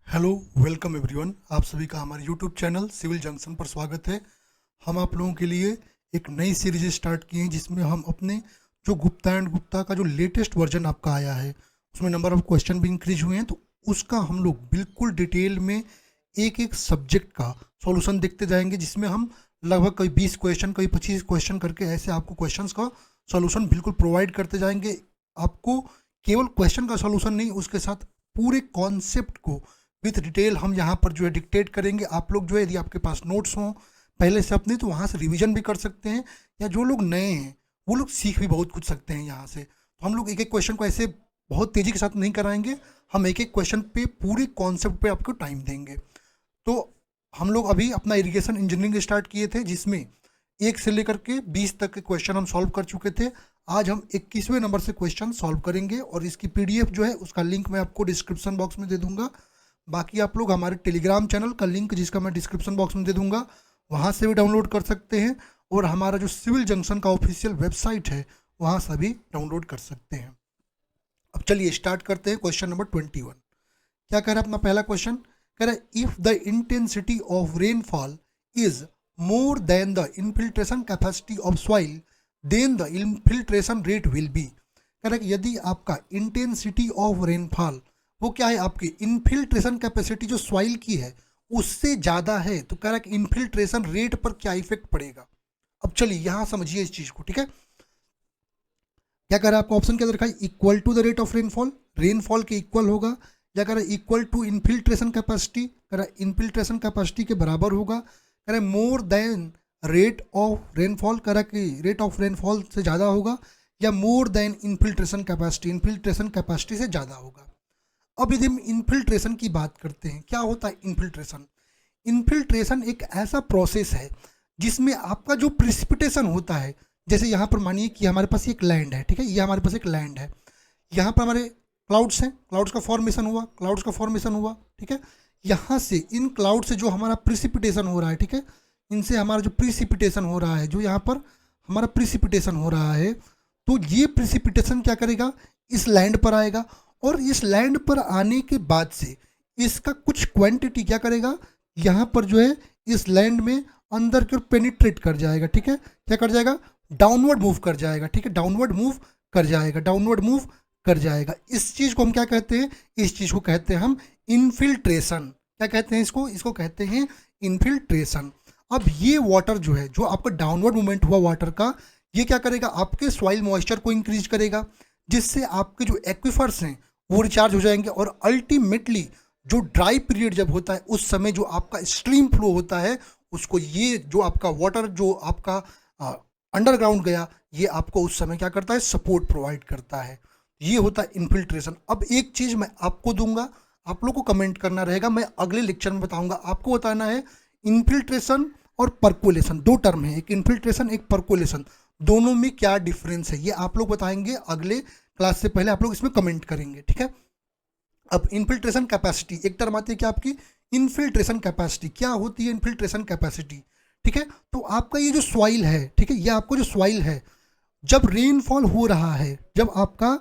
Hello, welcome everyone. आप सभी का हमारे यूट्यूब चैनल सिविल जंक्शन पर स्वागत है। हम आप लोगों के लिए एक नई सीरीज स्टार्ट किए हैं जिसमें हम अपने जो गुप्ता एंड गुप्ता का जो लेटेस्ट वर्जन आपका आया है उसमें नंबर ऑफ क्वेश्चन भी इंक्रीज हुए हैं, तो उसका हम लोग बिल्कुल डिटेल में एक एक सब्जेक्ट का सॉल्यूशन देखते जाएंगे, जिसमें हम लगभग कई 20 क्वेश्चन कई 25 क्वेश्चन करके ऐसे आपको क्वेश्चंस का सॉल्यूशन बिल्कुल प्रोवाइड करते जाएंगे। आपको केवल क्वेश्चन का सॉल्यूशन नहीं, उसके साथ पूरे कॉन्सेप्ट को विथ डिटेल हम यहाँ पर जो है डिक्टेट करेंगे। आप लोग जो है यदि आपके पास नोट्स हों पहले से अपने, तो वहाँ से रिवीजन भी कर सकते हैं, या जो लोग नए हैं वो लोग सीख भी बहुत कुछ सकते हैं यहाँ से। तो हम लोग एक एक क्वेश्चन को ऐसे बहुत तेज़ी के साथ नहीं कराएंगे, हम एक एक क्वेश्चन पे पूरे कॉन्सेप्ट पे आपको टाइम देंगे। तो हम लोग अभी अपना इरिगेशन इंजीनियरिंग स्टार्ट किए थे, जिसमें 1 से लेकर के 20 तक के क्वेश्चन हम सॉल्व कर चुके थे। आज हम 21वें नंबर से क्वेश्चन सॉल्व करेंगे, और इसकी पीडीएफ जो है उसका लिंक मैं आपको डिस्क्रिप्शन बॉक्स में दे दूंगा। बाकी आप लोग हमारे टेलीग्राम चैनल का लिंक, जिसका मैं डिस्क्रिप्शन बॉक्स में दे दूंगा, वहाँ से भी डाउनलोड कर सकते हैं, और हमारा जो सिविल जंक्शन का ऑफिशियल वेबसाइट है वहाँ से भी डाउनलोड कर सकते हैं। अब चलिए स्टार्ट करते हैं। क्वेश्चन नंबर 21 क्या कह रहा है अपना पहला क्वेश्चन? कह रहा है if the intensity of rainfall is more than the infiltration capacity of soil then the infiltration rate will be. कह रहा है कि यदि आपका इंटेंसिटी ऑफ रेनफॉल वो क्या है, आपकी इनफिल्ट्रेशन कैपेसिटी जो सॉइल की है उससे ज़्यादा है, तो कह रहा है कि इनफिल्ट्रेशन रेट पर क्या इफेक्ट पड़ेगा। अब चलिए यहाँ समझिए इस चीज़ को, ठीक है। क्या कह रहा है आपको ऑप्शन के अंदर रखा है equal to the rate of rainfall, rainfall के इक्वल होगा, या कह रहा है इक्वल टू इनफिल्ट्रेशन कैपेसिटी, कह रहा है इनफिल्ट्रेशन कैपेसिटी के बराबर होगा, कह रहा है more than rate of rainfall, कह रहा है कि रेट ऑफ रेनफॉल से ज़्यादा होगा, या more than infiltration capacity, infiltration capacity से ज़्यादा होगा। अब यदि हम इन्फिल्ट्रेशन की बात करते हैं, क्या होता है इन्फिल्ट्रेशन? इन्फिल्ट्रेशन एक ऐसा प्रोसेस है जिसमें आपका जो प्रिसिपिटेशन होता है, जैसे यहाँ पर मानिए कि हमारे पास एक लैंड है, ठीक है, ये हमारे पास एक लैंड है, यहाँ पर हमारे क्लाउड्स हैं, क्लाउड्स का फॉर्मेशन हुआ, क्लाउड्स का फॉर्मेशन हुआ, ठीक है। यहाँ से इन क्लाउड से जो हमारा प्रिसिपिटेशन हो रहा है, ठीक है, इनसे हमारा जो प्रिसिपिटेशन हो रहा है, जो यहाँ पर हमारा प्रिसिपिटेशन हो रहा है, तो ये प्रिसिपिटेशन क्या करेगा, इस लैंड पर आएगा, और इस लैंड पर आने के बाद से इसका कुछ क्वांटिटी क्या करेगा, यहाँ पर जो है इस लैंड में अंदर की ओर पेनिट्रेट कर जाएगा, ठीक है, क्या कर जाएगा, डाउनवर्ड मूव कर जाएगा, ठीक है, डाउनवर्ड मूव कर जाएगा, डाउनवर्ड मूव कर जाएगा। इस चीज़ को हम क्या कहते हैं, इस चीज़ को कहते हैं हम इन्फिल्ट्रेशन। क्या कहते हैं इसको? इसको कहते हैं इन्फिल्ट्रेशन। अब ये वाटर जो है, जो आपका डाउनवर्ड मूवमेंट हुआ वाटर का, ये क्या करेगा, आपके सॉइल मॉइस्चर को इंक्रीज करेगा, जिससे आपके जो एक्विफर्स हैं वो रिचार्ज हो जाएंगे, और अल्टीमेटली जो ड्राई पीरियड जब होता है उस समय जो आपका स्ट्रीम फ्लो होता है उसको, ये जो आपका वाटर जो आपका अंडरग्राउंड गया, ये आपको उस समय क्या करता है, सपोर्ट प्रोवाइड करता है। ये होता है इन्फिल्ट्रेशन। अब एक चीज़ मैं आपको दूंगा, आप लोग को कमेंट करना रहेगा, मैं अगले लेक्चर में बताऊंगा। आपको बताना है इन्फिल्ट्रेशन और पर्कुलेशन, दो टर्म है, एक इन्फिल्ट्रेशन एक पर्कुलेशन, दोनों में क्या डिफरेंस है, ये आप लोग बताएंगे अगले क्लास से पहले, आप लोग इसमें कमेंट करेंगे, ठीक है। अब इन्फिल्ट्रेशन कैपेसिटी एक टर्म आती है क्या आपकी, इन्फिल्ट्रेशन कैपेसिटी। क्या होती है इन्फिल्ट्रेशन कैपेसिटी? ठीक है, तो आपका ये जो सॉइल है, ठीक है, ये आपको जो सॉइल है, जब रेनफॉल हो रहा है, जब आपका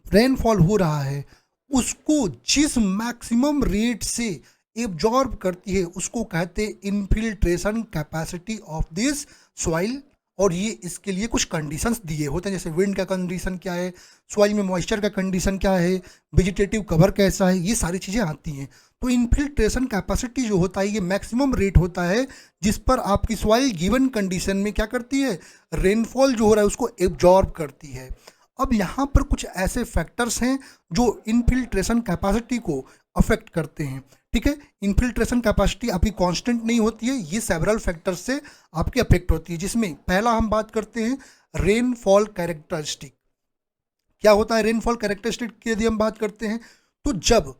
रेनफॉल हो रहा है, उसको जिस मैक्सिमम रेट से एब्जॉर्ब करती है उसको कहते हैं infiltration capacity of this soil. और ये इसके लिए कुछ कंडीशंस दिए होते हैं, जैसे विंड का कंडीशन क्या है, सॉइल में मॉइस्चर का कंडीशन क्या है, वेजिटेटिव कवर कैसा है, ये सारी चीज़ें आती हैं। तो इन्फिल्ट्रेशन कैपेसिटी जो होता है ये मैक्सिमम रेट होता है जिस पर आपकी सॉइल गिवन कंडीशन में क्या करती है, रेनफॉल जो हो रहा है उसको एब्जॉर्ब करती है। अब यहाँ पर कुछ ऐसे फैक्टर्स हैं जो इन्फिल्ट्रेशन कैपेसिटी को अफेक्ट करते हैं, ठीक है। इन्फिल्ट्रेशन कैपेसिटी आपकी कांस्टेंट नहीं होती है, ये सेवरल फैक्टर्स से आपकी अफेक्ट होती है, जिसमें पहला हम बात करते हैं रेनफॉल कैरेक्टरिस्टिक। क्या होता है रेनफॉल कैरेक्टरिस्टिक की यदि हम बात करते हैं, तो जब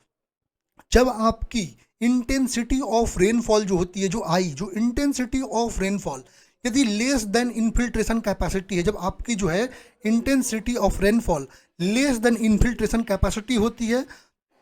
जब आपकी इंटेंसिटी ऑफ रेनफॉल जो होती है, जो इंटेंसिटी ऑफ रेनफॉल यदि लेस देन इन्फिल्ट्रेशन कैपेसिटी है, जब आपकी जो है intensity of rainfall less than infiltration capacity होती है,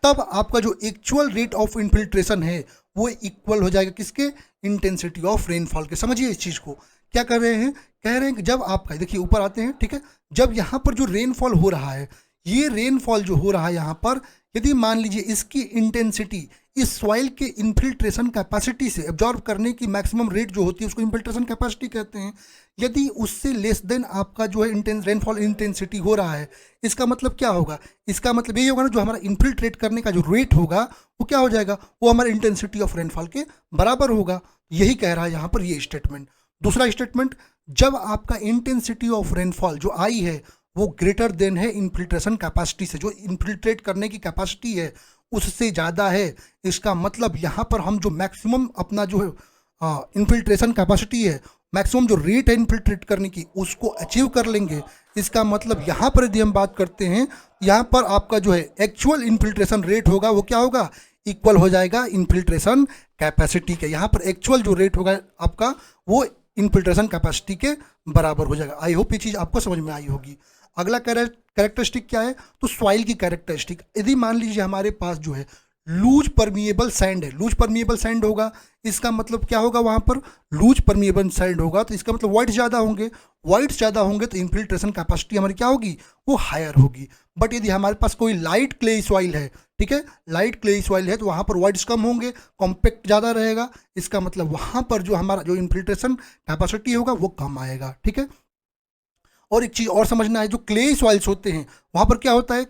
तब आपका जो एक्चुअल रेट ऑफ इन्फिल्ट्रेशन है वो इक्वल हो जाएगा किसके, इंटेंसिटी ऑफ रेनफॉल के। समझिए इस चीज़ को, क्या कर रहे हैं, कह रहे हैं कि जब आपका, देखिए ऊपर आते हैं, ठीक है, जब यहाँ पर जो रेनफॉल हो रहा है, ये रेनफॉल जो हो रहा है यहाँ पर, यदि मान लीजिए इसकी इंटेंसिटी इस सॉइल के इन्फिल्ट्रेशन कैपेसिटी से एब्जॉर्ब करने की मैक्सिमम रेट जो होती है उसको इन्फिल्ट्रेशन कैपेसिटी कहते हैं। यदि उससे लेस देन आपका जो है रेनफॉल इंटेंसिटी हो रहा है, इसका मतलब क्या होगा? इसका मतलब यही होगा ना, जो हमारा इन्फिल्ट्रेट करने का जो रेट होगा वो क्या हो जाएगा, वो हमारा इंटेंसिटी ऑफ रेनफॉल के बराबर होगा। यही कह रहा है यहाँ पर ये स्टेटमेंट। दूसरा स्टेटमेंट, जब आपका इंटेंसिटी ऑफ रेनफॉल जो आई है वो ग्रेटर देन है इन्फिल्ट्रेशन कैपेसिटी से, जो इन्फिल्ट्रेट करने की कैपेसिटी है उससे ज़्यादा है, इसका मतलब यहाँ पर हम जो मैक्सिमम अपना जो है इन्फिल्ट्रेशन कैपेसिटी है, मैक्सिमम जो रेट है इन्फिल्ट्रेट करने की, उसको अचीव कर लेंगे। इसका मतलब यहाँ पर यदि हम बात करते हैं, यहाँ पर आपका जो है एक्चुअल इन्फिल्ट्रेशन रेट होगा वो क्या होगा, इक्वल हो जाएगा इन्फिल्ट्रेशन कैपेसिटी के। यहाँ पर एक्चुअल जो रेट होगा आपका वो इन्फिल्ट्रेशन कैपेसिटी के बराबर हो जाएगा। आई होप ये चीज़ आपको समझ में आई होगी। अगला कैरेक्टरिस्टिक क्या है, तो सॉइल की कैरेक्टरिस्टिक। यदि मान लीजिए हमारे पास जो है लूज परमिएबल सैंड है, लूज परमिएबल सैंड होगा, इसका मतलब क्या होगा, वहाँ पर लूज परमिएबल सैंड होगा तो इसका मतलब वाइट्स ज़्यादा होंगे, वाइट्स ज़्यादा होंगे तो इन्फिल्ट्रेशन कैपेसिटी हमारी क्या होगी, वो हायर होगी। बट यदि हमारे पास कोई लाइट क्लेई सॉइल है, ठीक है, लाइट क्लेई सॉइल है तो वहाँ पर वाइट्स कम होंगे, कॉम्पैक्ट ज़्यादा रहेगा, इसका मतलब वहाँ पर जो हमारा जो इन्फिल्ट्रेशन कैपेसिटी होगा वो कम आएगा। ठीक है, और एक चीज़ और समझना है, जो क्ले सॉइल्स होते हैं वहाँ पर क्या होता है,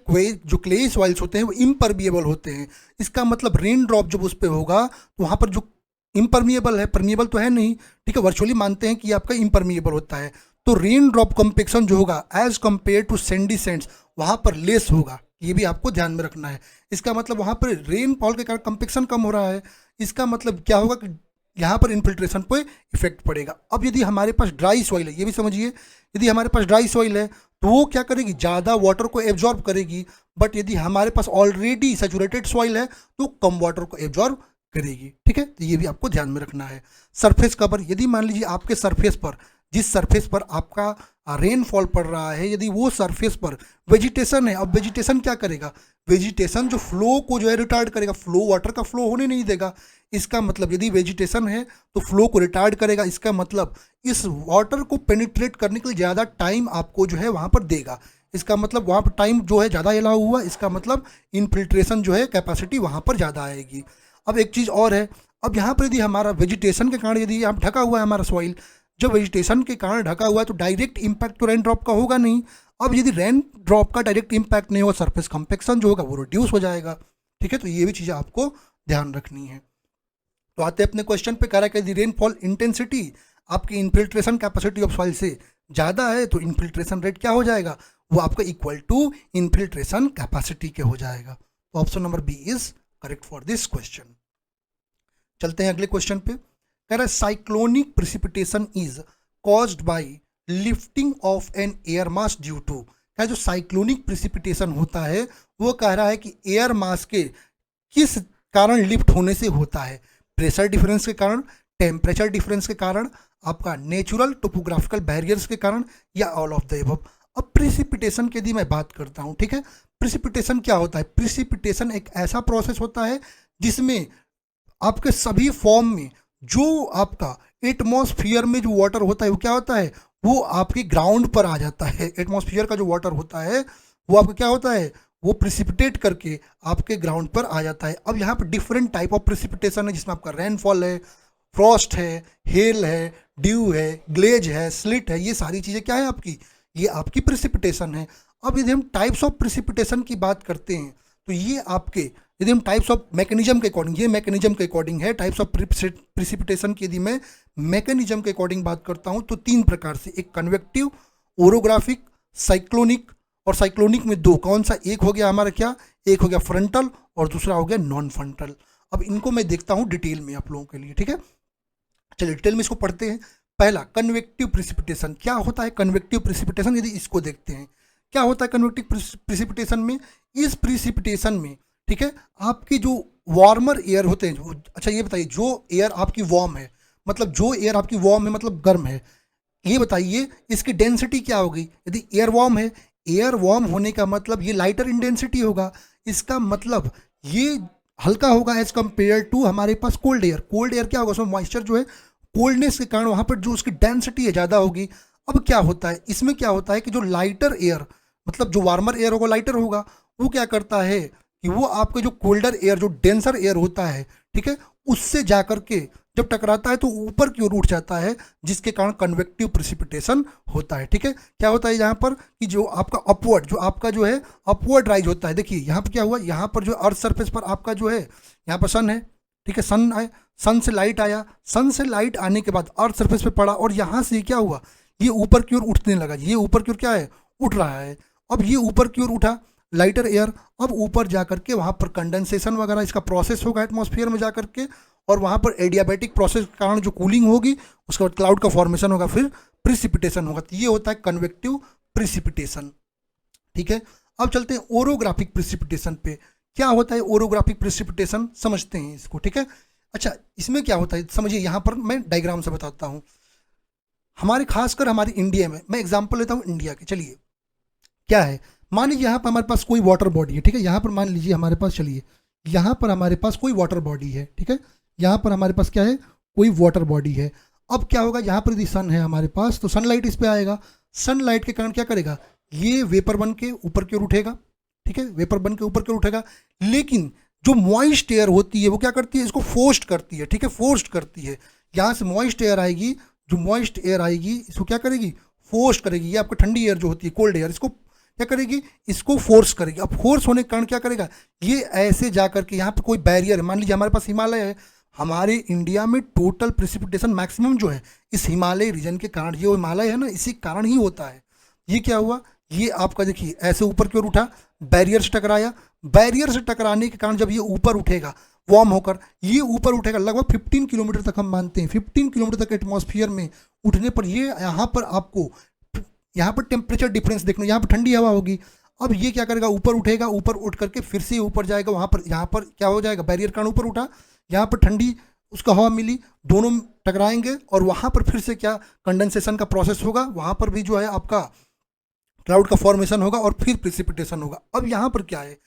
जो क्ले सॉइल्स होते हैं वो इम्परमिएबल होते हैं। इसका मतलब रेन ड्रॉप जब उस पर होगा तो वहाँ पर जो इम्परमिएबल है, परमिएबल तो है नहीं, ठीक है, वर्चुअली मानते हैं कि ये आपका इम्परमिएबल होता है, तो रेन ड्रॉप कम्पेक्शन जो होगा as compare to sandy sands वहाँ पर लेस होगा। ये भी आपको ध्यान में रखना है। इसका मतलब वहाँ पर रेन फॉल के कारण कम्पेक्शन कम हो रहा है, इसका मतलब क्या होगा कि यहाँ पर इन्फिल्ट्रेशन पे इफेक्ट पड़ेगा। अब यदि हमारे पास ड्राई सॉइल है, ये भी समझिए, यदि हमारे पास ड्राई सॉइल है तो वो क्या करेगी, ज़्यादा वाटर को एब्जॉर्ब करेगी। बट यदि हमारे पास ऑलरेडी सैचुरेटेड सॉइल है तो कम वाटर को एब्जॉर्ब करेगी। ठीक है, तो ये भी आपको ध्यान में रखना है। सरफेस कवर, यदि मान लीजिए आपके सरफेस पर, जिस सरफेस पर आपका रेनफॉल पड़ रहा है, यदि वो सरफेस पर वेजिटेशन है, अब वेजिटेशन क्या करेगा, वेजिटेशन जो फ्लो को जो है रिटार्ड करेगा, फ्लो, वाटर का फ्लो होने नहीं देगा। इसका मतलब यदि वेजिटेशन है तो फ्लो को रिटार्ड करेगा, इसका मतलब इस वाटर को पेनिट्रेट करने के लिए ज़्यादा टाइम आपको जो है वहाँ पर देगा। इसका मतलब वहाँ पर टाइम जो है ज़्यादा अलाउ हुआ, इसका मतलब इनफिल्ट्रेशन जो है कैपेसिटी वहाँ पर ज़्यादा आएगी। अब एक चीज़ और है, अब यहाँ पर यदि हमारा वेजिटेशन के कारण यदि यहाँ ढका हुआ है हमारा सॉइल, जब वेजिटेशन के कारण ढका हुआ है तो डायरेक्ट इम्पैक्ट तो रेन ड्रॉप का होगा नहीं। अब यदि रेन ड्रॉप का डायरेक्ट इम्पैक्ट नहीं होगा, सरफेस कंपेक्शन जो होगा वो रिड्यूस हो जाएगा। ठीक है, तो ये भी चीज़ें आपको ध्यान रखनी है। तो आते हैं अपने क्वेश्चन पे, कह रहा है कि यदि रेनफॉल इंटेंसिटी आपकी इन्फिल्ट्रेशन कैपेसिटी ऑफ सॉइल से ज़्यादा है तो इन्फिल्ट्रेशन रेट क्या हो जाएगा, वो आपका इक्वल टू इन्फिल्ट्रेशन कैपेसिटी के हो जाएगा। तो option number B is correct for this question. चलते हैं अगले क्वेश्चन पे, कह रहा है cyclonic precipitation is caused by lifting of an air mass due to. क्या जो साइक्लोनिक प्रिसिपिटेशन होता है वो कह रहा है कि एयर मास के किस कारण लिफ्ट होने से होता है, प्रेशर डिफरेंस के कारण, टेम्परेचर डिफरेंस के कारण, आपका नेचुरल टोपोग्राफिकल बैरियर्स के कारण, या ऑल ऑफ द अबव। अब प्रिसिपिटेशन की यदि मैं बात करता हूँ, ठीक है, प्रिसिपिटेशन क्या होता है, प्रिसिपिटेशन एक ऐसा प्रोसेस होता है जिसमें आपके सभी फॉर्म में जो आपका एटमॉस्फियर में जो वाटर होता है वो क्या होता है, वो आपके ग्राउंड पर आ जाता है। एटमॉस्फियर का जो वाटर होता है वो आपका क्या होता है, वो प्रिसिपिटेट करके आपके ग्राउंड पर आ जाता है। अब यहाँ पर डिफरेंट टाइप ऑफ प्रिसिपिटेशन है जिसमें आपका रेनफॉल है, फ्रॉस्ट है, हेल है, ड्यू है, ग्लेज है, स्लिट है, ये सारी चीज़ें क्या है आपकी, ये आपकी प्रिसिपिटेशन है। अब यदि हम टाइप्स ऑफ प्रिसिपिटेशन की बात करते हैं तो ये आपके, यदि हम टाइप्स ऑफ मैकेनिज्म के अकॉर्डिंग, ये मैकेनिज्म के अकॉर्डिंग है, टाइप्स ऑफ प्रिसिपिटेशन की यदि मैं मैकेनिज्म के अकॉर्डिंग बात करता हूँ तो तीन प्रकार से, एक कन्वेक्टिव, ओरोग्राफिक, साइक्लोनिक, और साइक्लोनिक में दो, कौन सा, एक हो गया हमारा क्या, एक हो गया फ्रंटल और दूसरा हो गया नॉन फ्रंटल। अब इनको मैं देखता हूँ डिटेल में आप लोगों के लिए। ठीक है, चलिए डिटेल में इसको पढ़ते हैं। पहला कन्वेक्टिव प्रिसिपिटेशन, क्या होता है कन्वेक्टिव प्रिसिपिटेशन, यदि इसको देखते हैं क्या होता है कन्वेक्टिव प्रिसिपिटेशन में, इस प्रिसिपिटेशन में, ठीक है, आपकी जो वार्मर एयर होते हैं, अच्छा ये बताइए, जो एयर आपकी वार्म है, मतलब जो एयर आपकी वार्म है मतलब गर्म है, ये बताइए इसकी डेंसिटी क्या होगी। यदि एयर वार्म है, एयर वार्म होने का मतलब ये लाइटर इन डेंसिटी होगा, इसका मतलब ये हल्का होगा एज कम्पेयर टू हमारे पास कोल्ड एयर। कोल्ड एयर क्या होगा, उसमें मॉइस्चर जो है कोल्डनेस के कारण वहाँ पर जो उसकी डेंसिटी है ज़्यादा होगी। अब क्या होता है इसमें, क्या होता है कि जो लाइटर एयर, मतलब जो वार्मर एयर होगा लाइटर होगा, वो क्या करता है कि वो आपके जो कोल्डर एयर, जो डेंसर एयर होता है, ठीक है, उससे जा करके जब टकराता है तो ऊपर की ओर उठ जाता है, जिसके कारण कन्वेक्टिव प्रिसिपिटेशन होता है। ठीक है, क्या होता है यहाँ पर कि जो आपका अपवर्ड, जो आपका जो है अपवर्ड राइज होता है। देखिए यहाँ पर क्या हुआ, यहाँ पर जो अर्थ सरफेस पर आपका जो है, यहाँ पर सन है, ठीक है, सन आए, सन से लाइट आया, सन से लाइट आने के बाद अर्थ सरफेस पे पड़ा और यहाँ से क्या हुआ, ये ऊपर की ओर उठने लगा। ये ऊपर की ओर क्या है, उठ रहा है। अब ये ऊपर की ओर उठा लाइटर एयर, अब ऊपर जा करके वहाँ पर कंडेंसेशन वगैरह इसका प्रोसेस होगा एटमॉस्फेयर में जा करके, और वहाँ पर एडियाबैटिक प्रोसेस के कारण जो कूलिंग होगी, उसके बाद क्लाउड का फॉर्मेशन होगा, फिर प्रिसिपिटेशन होगा। तो ये होता है कन्वेक्टिव प्रिसिपिटेशन। ठीक है, अब चलते हैं ओरोग्राफिक प्रिसिपिटेशन पे। क्या होता है ओरोग्राफिक प्रिसिपिटेशन, समझते हैं इसको। ठीक है, अच्छा इसमें क्या होता है समझिए, यहाँ पर मैं डायग्राम से बताता हूँ। हमारे खासकर हमारे इंडिया में, मैं एग्जांपल लेता हूँ इंडिया के। चलिए क्या है, मान लीजिए यहाँ पर हमारे पास कोई वाटर बॉडी है। ठीक है, यहाँ पर मान लीजिए हमारे पास, चलिए यहाँ पर हमारे पास कोई वाटर बॉडी है। ठीक है, यहाँ पर हमारे पास क्या है, कोई वाटर बॉडी है। अब क्या होगा, यहाँ पर यदि सन है हमारे पास तो सनलाइट इस पे आएगा। सनलाइट के कारण क्या करेगा, ये वेपर बन के ऊपर की ओर उठेगा। ठीक है, वेपर बन के ऊपर की ओर उठेगा, लेकिन जो मॉइस्ट एयर होती है वो क्या करती है, इसको फोर्स्ड करती है। ठीक है, फोर्स्ड करती है। यहाँ से मॉइस्ट एयर आएगी, जो मॉइस्ट एयर आएगी इसको क्या करेगी, फोर्स करेगी। ये आपको ठंडी एयर जो होती है, कोल्ड एयर, इसको क्या करेगी, इसको फोर्स करेगी। अब फोर्स होने के कारण क्या करेगा, ये ऐसे जा करके यहाँ पर कोई बैरियर है, मान लीजिए हमारे पास हिमालय है। हमारे इंडिया में टोटल प्रेसिपिटेशन मैक्सिमम जो है इस हिमालय रीजन के कारण, ये हिमालय है ना, इसी कारण ही होता है। ये क्या हुआ, ये आपका देखिए ऐसे ऊपर की ओर उठा, बैरियर से टकराया, बैरियर से टकराने के कारण जब ये ऊपर उठेगा वार्म होकर, ये ऊपर उठेगा लगभग 15 किलोमीटर तक, हम मानते हैं 15 किलोमीटर तक एटमॉस्फेयर में उठने पर ये यहाँ पर आपको यहाँ पर टेम्परेचर डिफरेंस देखना, यहाँ पर ठंडी हवा होगी। अब ये क्या करेगा, ऊपर उठेगा, ऊपर उठ करके फिर से ऊपर जाएगा, वहाँ पर यहाँ पर क्या हो जाएगा, बैरियर कारण ऊपर उठा, यहाँ पर ठंडी उसका हवा मिली, दोनों टकराएंगे और वहाँ पर फिर से क्या कंडेंसेशन का प्रोसेस होगा, वहाँ पर भी जो है आपका क्लाउड का फॉर्मेशन होगा और फिर प्रिसिपिटेशन होगा। अब यहाँ पर क्या है,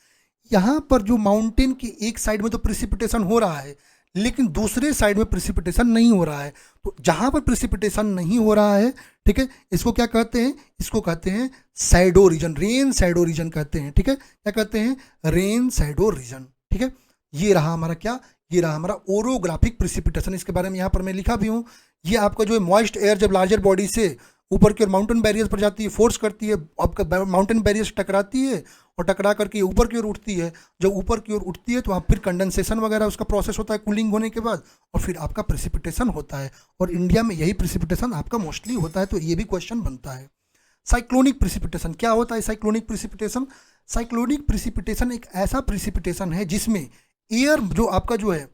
यहाँ पर जो माउंटेन की एक साइड में तो प्रिसिपिटेशन हो रहा है, लेकिन दूसरे साइड में प्रिसिपिटेशन नहीं हो रहा है। तो जहाँ पर प्रिसिपिटेशन नहीं हो रहा है, ठीक है, इसको क्या कहते हैं, इसको कहते हैं shadow reason, rain shadow reason कहते हैं। ठीक है, क्या कहते हैं, रेन शैडो रीजन। ठीक है, ये रहा हमारा क्या, ये रहा हमारा ओरोग्राफिक प्रिसिपिटेशन। इसके बारे में यहाँ पर मैं लिखा भी हूँ। ये आपका जो है मॉइस्ट एयर जब लार्जर बॉडी से ऊपर की ओर माउंटेन बैरियर्स पर जाती है, फोर्स करती है, आपका माउंटेन बैरियर से टकराती है और टकरा करके ऊपर की ओर उठती है। जब ऊपर की ओर उठती है तो वहाँ फिर कंडेंसेशन वगैरह उसका प्रोसेस होता है कूलिंग होने के बाद, और फिर आपका प्रेसिपिटेशन होता है। और इंडिया में यही प्रेसिपिटेशन आपका मोस्टली होता है। तो ये भी क्वेश्चन बनता है। साइक्लोनिक प्रेसिपिटेशन क्या होता है, साइक्लोनिक प्रेसिपिटेशन, साइक्लोनिक प्रेसिपिटेशन एक ऐसा प्रेसिपिटेशन है जिसमें एयर जो आपका जो है,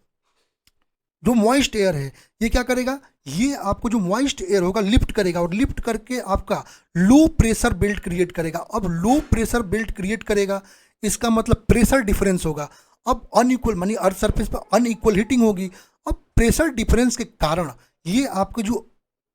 जो मॉइस्ट एयर है, ये क्या करेगा, ये आपको जो मॉइस्ट एयर होगा लिफ्ट करेगा और लिफ्ट करके आपका लो प्रेशर बेल्ट क्रिएट करेगा। अब लो प्रेशर बेल्ट क्रिएट करेगा, इसका मतलब प्रेशर डिफरेंस होगा। अब अनइक्वल मानी अर्थ सरफेस पर अनइक्वल हीटिंग होगी। अब प्रेशर डिफरेंस के कारण ये आपकी जो